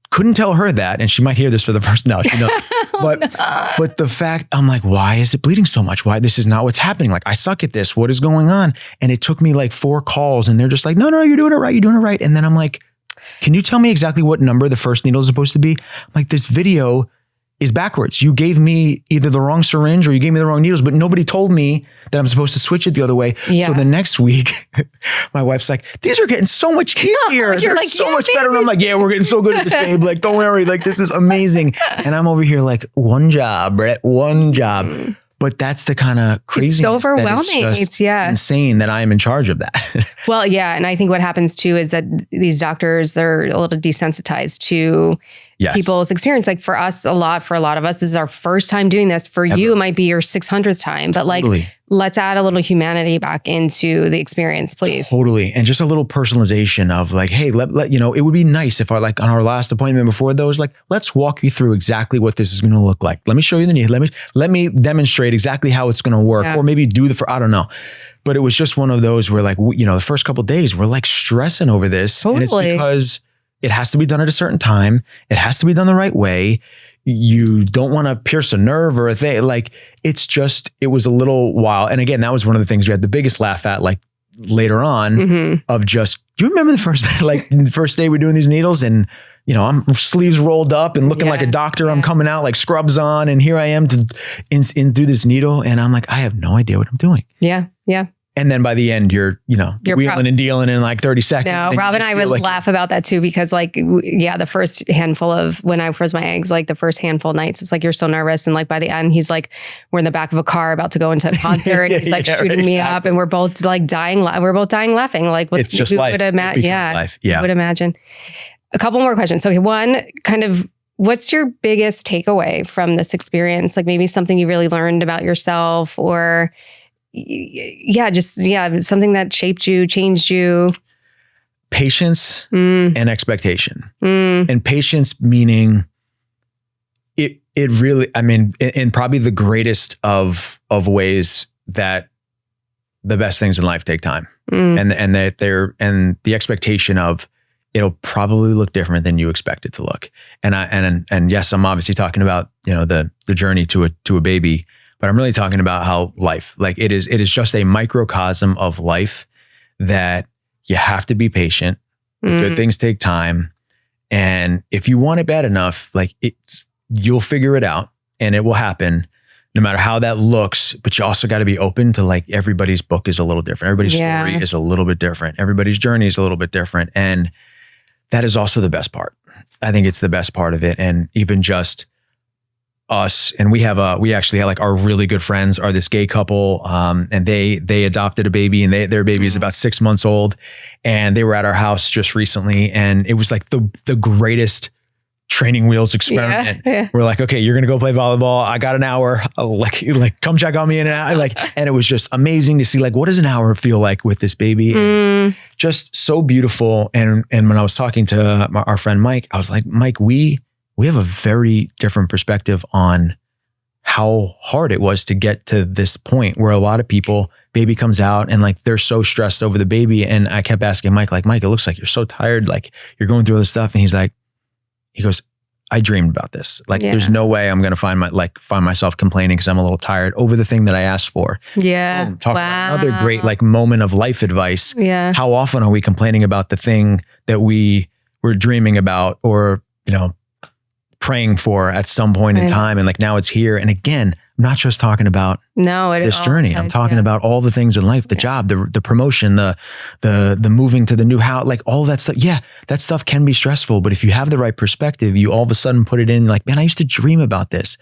Couldn't tell her that. And she might hear this for the first, no, she knows. But the fact, I'm like, why is it bleeding so much? Why? This is not what's happening. Like, I suck at this. What is going on? And it took me like 4 calls and they're just like, no, you're doing it right. You're doing it right. And then I'm like, can you tell me exactly what number the first needle is supposed to be? I'm like, this video is backwards. You gave me either the wrong syringe or you gave me the wrong needles, but nobody told me that I'm supposed to switch it the other way. Yeah. So the next week, my wife's like, these are getting so much easier. They're like, so much better. And I'm like, yeah, we're getting so good at this, babe. Like, don't worry. Like, this is amazing. And I'm over here like, one job, Brett, one job. But that's the kind of craziness. It's overwhelming. It's insane that I am in charge of that. Well, yeah. And I think what happens too is that these doctors, they're a little desensitized to people's experience. Like for us, a lot of us, this is our first time doing this. For you, it might be your 600th time, but like, let's add a little humanity back into the experience, please. Totally. And just a little personalization of like, hey, let it would be nice if on our last appointment before those, like, let's walk you through exactly what this is going to look like. Let me show you the needle. Let me demonstrate exactly how it's going to work, or maybe I don't know. But it was just one of those where like, the first couple of days we're like stressing over this. Totally. And it's because it has to be done at a certain time. It has to be done the right way. You don't want to pierce a nerve or a thing. Like, it was a little while. And again, that was one of the things we had the biggest laugh at, like later on of just, do you remember the first day we're doing these needles and, I'm sleeves rolled up and looking like a doctor. I'm coming out like scrubs on. And here I am to do this needle. And I'm like, I have no idea what I'm doing. Yeah. Yeah. And then by the end, you're wheeling and dealing in like 30 seconds. No, Rob and I would laugh about that too, because like, the first handful of, when I froze my eggs, like the first handful of nights, it's like, you're so nervous. And like by the end, he's like, we're in the back of a car about to go into a concert and he's like shooting me up and we're both like dying. We're both dying laughing. Like it's just life. Life. Yeah. I would imagine. A couple more questions. Okay. One, kind of, what's your biggest takeaway from this experience? Like maybe something you really learned about yourself, or something that shaped you, changed you. Patience and expectation. And patience meaning it really, I mean, in probably the greatest of ways, that the best things in life take time. And that the expectation of it'll probably look different than you expect it to look. And yes, I'm obviously talking about, the journey to a baby, but I'm really talking about how life, like it is just a microcosm of life that you have to be patient. Good things take time. And if you want it bad enough, like you'll figure it out and it will happen no matter how that looks. But you also got to be open to like everybody's book is a little different. Everybody's story is a little bit different. Everybody's journey is a little bit different. And that is also the best part. I think it's the best part of it. And even just us, and we actually have like our really good friends are this gay couple, and they adopted a baby, and their baby is about 6 months old, and they were at our house just recently, and it was like the greatest training wheels experiment. Yeah. We're like, okay, you're gonna go play volleyball. I got an hour. Like come check on me in an hour. And it was just amazing to see like what does an hour feel like with this baby. And just so beautiful. And when I was talking to our friend Mike, I was like, Mike, we have a very different perspective on how hard it was to get to this point where a lot of people, baby comes out and like they're so stressed over the baby. And I kept asking Mike, like, Mike, it looks like you're so tired, like you're going through all this stuff. And he goes, I dreamed about this. Like, there's no way I'm going to find myself complaining because I'm a little tired over the thing that I asked for. Yeah. Talk about another great like moment of life advice. Yeah. How often are we complaining about the thing that we were dreaming about or, praying for at some point in time? And like now it's here. And again, I'm not just talking about this journey. I'm talking about all the things in life, the job, the promotion, the moving to the new house, like all that stuff. Yeah, that stuff can be stressful, but if you have the right perspective, you all of a sudden put it in like, man, I used to dream about this.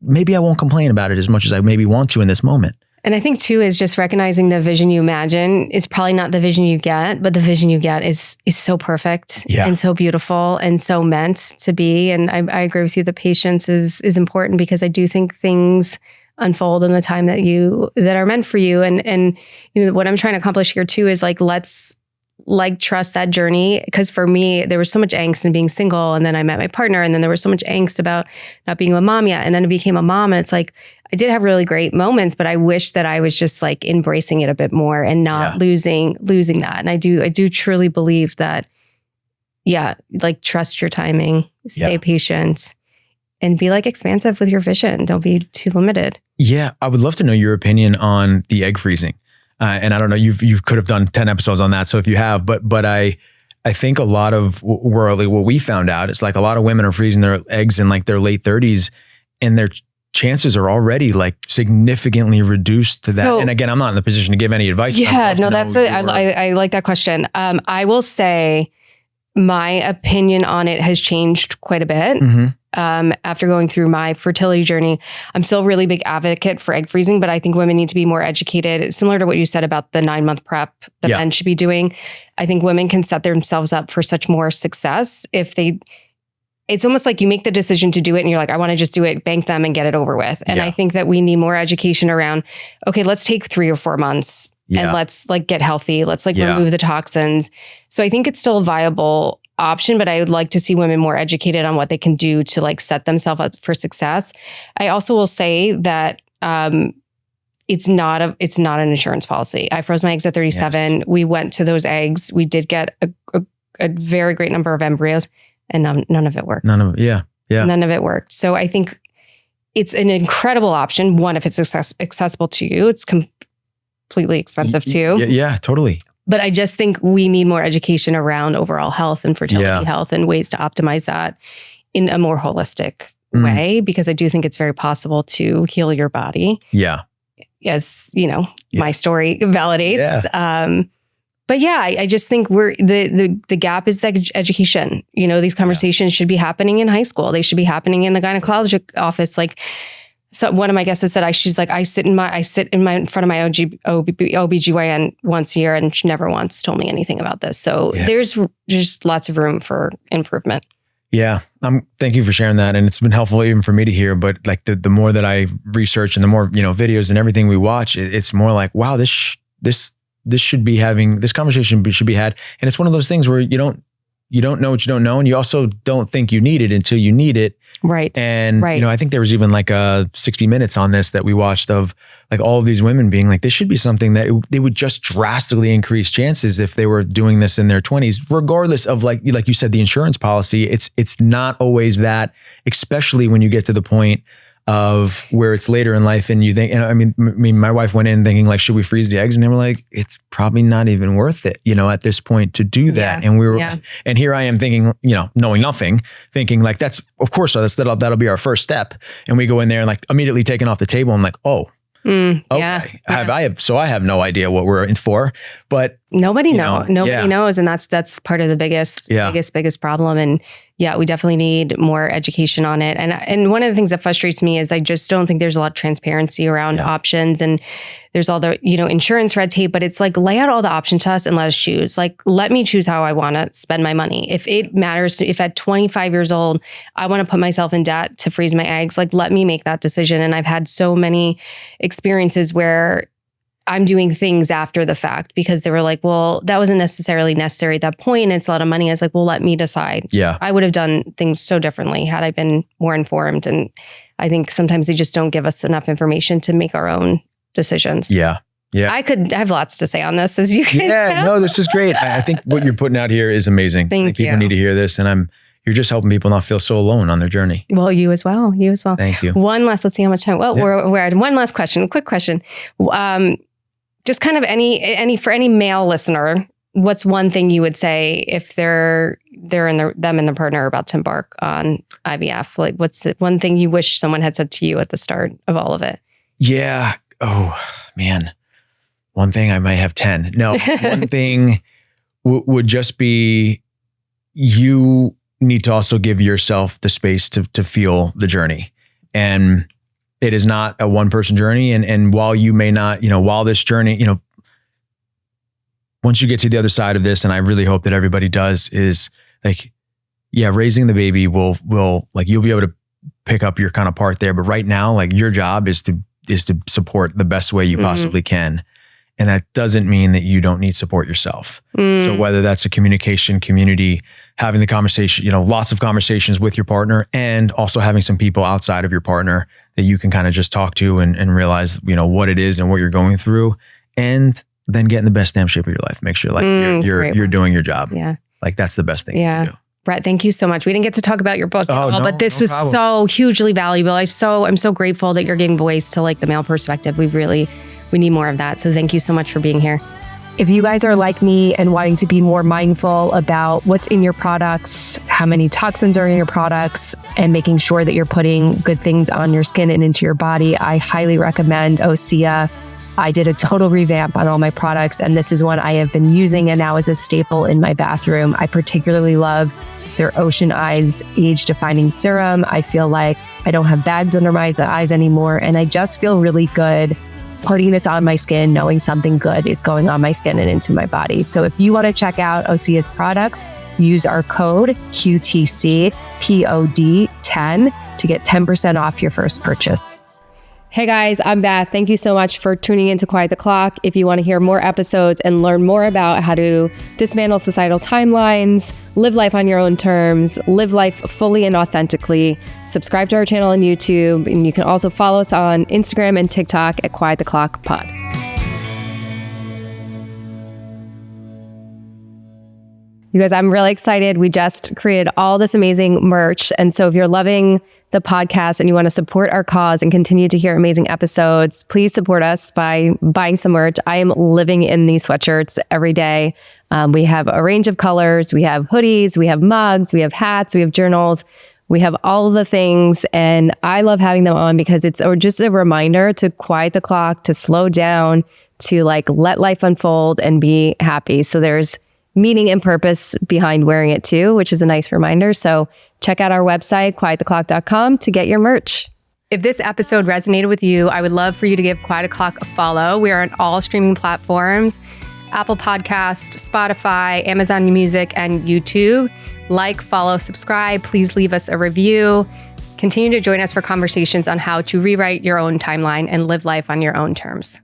Maybe I won't complain about it as much as I maybe want to in this moment. And I think too, is just recognizing the vision you imagine is probably not the vision you get, but the vision you get is so perfect and so beautiful and so meant to be. And I agree with you. The patience is important because I do think things unfold in the time that are meant for you. And what I'm trying to accomplish here too is like, let's like trust that journey. Because for me, there was so much angst in being single, and then I met my partner, and then there was so much angst about not being a mom yet. And then I became a mom, and it's like, I did have really great moments, but I wish that I was just like embracing it a bit more and not losing that. And I do truly believe that, like trust your timing, stay patient, and be like expansive with your vision. Don't be too limited. Yeah. I would love to know your opinion on the egg freezing. And I don't know, you could have done 10 episodes on that. So if you have, but I think a lot of what we found out is like a lot of women are freezing their eggs in like their late 30s, and their chances are already like significantly reduced to that. So, and again, I'm not in the position to give any advice. Yeah, no, that's it. I like that question. I will say my opinion on it has changed quite a bit. After going through my fertility journey. I'm still a really big advocate for egg freezing, but I think women need to be more educated. Similar to what you said about the 9-month prep that men should be doing. I think women can set themselves up for such more success if it's almost like you make the decision to do it and you're like, I want to just do it, bank them and get it over with. And I think that we need more education around, okay, let's take 3 or 4 months and let's like get healthy. Let's like remove the toxins. So I think it's still a viable option, but I would like to see women more educated on what they can do to like set themselves up for success. I also will say that it's not an insurance policy. I froze my eggs at 37. Yes. We went to those eggs. We did get a very great number of embryos, and none of it worked. None of it worked. So I think it's an incredible option. One, if it's accessible to you, it's completely expensive too. Yeah, totally. But I just think we need more education around overall health and fertility health and ways to optimize that in a more holistic way, because I do think it's very possible to heal your body. as my story validates. But yeah, I just think the gap is the education. These conversations should be happening in high school. They should be happening in the gynecologic office. Like, so one of my guests said, she's like, I sit in front of my OBGYN once a year, and she never once told me anything about this. So there's just lots of room for improvement. Yeah. Thank you for sharing that. And it's been helpful even for me to hear, but like the more that I research and the more, videos and everything we watch, it's more like, wow, this conversation should be had. And it's one of those things where you don't know what you don't know. And you also don't think you need it until you need it. Right. And, I think there was even like a 60 Minutes on this that we watched of like all of these women being like, this should be something that they would just drastically increase chances if they were doing this in their 20s, regardless of like you said, the insurance policy. It's not always that, especially when you get to the point of where it's later in life and you think, and I mean, my wife went in thinking like, should we freeze the eggs? And they were like, it's probably not even worth it, at this point to do that. Yeah, and we were, and here I am thinking, knowing nothing, thinking like, that'll be our first step. And we go in there and like immediately taken off the table. I'm like, oh, okay. I have no idea what we're in for, but nobody knows. And that's part of the biggest problem. And we definitely need more education on it. And one of the things that frustrates me is I just don't think there's a lot of transparency around options, and there's all the, insurance red tape, but it's like, lay out all the options to us and let us choose. Like, let me choose how I want to spend my money. If it matters, if at 25 years old, I want to put myself in debt to freeze my eggs, like, let me make that decision. And I've had so many experiences where I'm doing things after the fact because they were like, well, that wasn't necessarily necessary at that point. It's a lot of money. I was like, well, let me decide. Yeah. I would have done things so differently had I been more informed. And I think sometimes they just don't give us enough information to make our own decisions. Yeah. Yeah. I have lots to say on this, as you can tell. No, this is great. I think what you're putting out here is amazing. Thank you. People need to hear this. And you're just helping people not feel so alone on their journey. Well, you as well. Thank you. Let's see how much time. Well, we're at one last question. Quick question. Just kind of for any male listener, what's one thing you would say if them and their partner are about to embark on IVF? Like, what's the one thing you wish someone had said to you at the start of all of it? Yeah. Oh man. One thing, I might have 10. No, one thing would just be, you need to also give yourself the space to feel the journey. And it is not a one person journey. And while you may not, while this journey, once you get to the other side of this, and I really hope that everybody does, is like, raising the baby will like, you'll be able to pick up your kind of part there. But right now, like, your job is to support the best way you possibly can. And that doesn't mean that you don't need support yourself. So whether that's a communication community, having the conversation, lots of conversations with your partner, and also having some people outside of your partner that you can kind of just talk to and realize, what it is and what you're going through, and then get in the best damn shape of your life. Make sure like you're doing your job. Yeah. Like, that's the best thing you can do. Brett, thank you so much. We didn't get to talk about your book at all, but this was so hugely valuable. I'm so grateful that you're giving voice to like the male perspective. We need more of that. So thank you so much for being here. If you guys are like me and wanting to be more mindful about what's in your products, how many toxins are in your products, and making sure that you're putting good things on your skin and into your body, I highly recommend Osea. I did a total revamp on all my products, and this is one I have been using and now is a staple in my bathroom. I particularly love their Ocean Eyes Age Defining Serum. I feel like I don't have bags under my eyes anymore, and I just feel really good putting this on my skin, knowing something good is going on my skin and into my body. So if you want to check out Osea's products, use our code QTCPOD10 to get 10% off your first purchase. Hey guys, I'm Beth. Thank you so much for tuning in to Quiet the Clock. If you want to hear more episodes and learn more about how to dismantle societal timelines, live life on your own terms, live life fully and authentically, subscribe to our channel on YouTube, and you can also follow us on Instagram and TikTok at Quiet the Clock Pod. You guys, I'm really excited. We just created all this amazing merch. And so if you're loving the podcast and you want to support our cause and continue to hear amazing episodes, please support us by buying some merch. I am living in these sweatshirts every day. We have a range of colors. We have hoodies, we have mugs, we have hats, we have journals. We have all of the things, and I love having them on because it's just a reminder to quiet the clock, to slow down, to like let life unfold and be happy. So there's meaning and purpose behind wearing it too, which is a nice reminder. So check out our website, quiettheclock.com, to get your merch. If this episode resonated with you, I would love for you to give Quiet O'Clock a follow. We are on all streaming platforms, Apple Podcast, Spotify, Amazon Music, and YouTube. Like, follow, subscribe. Please leave us a review. Continue to join us for conversations on how to rewrite your own timeline and live life on your own terms.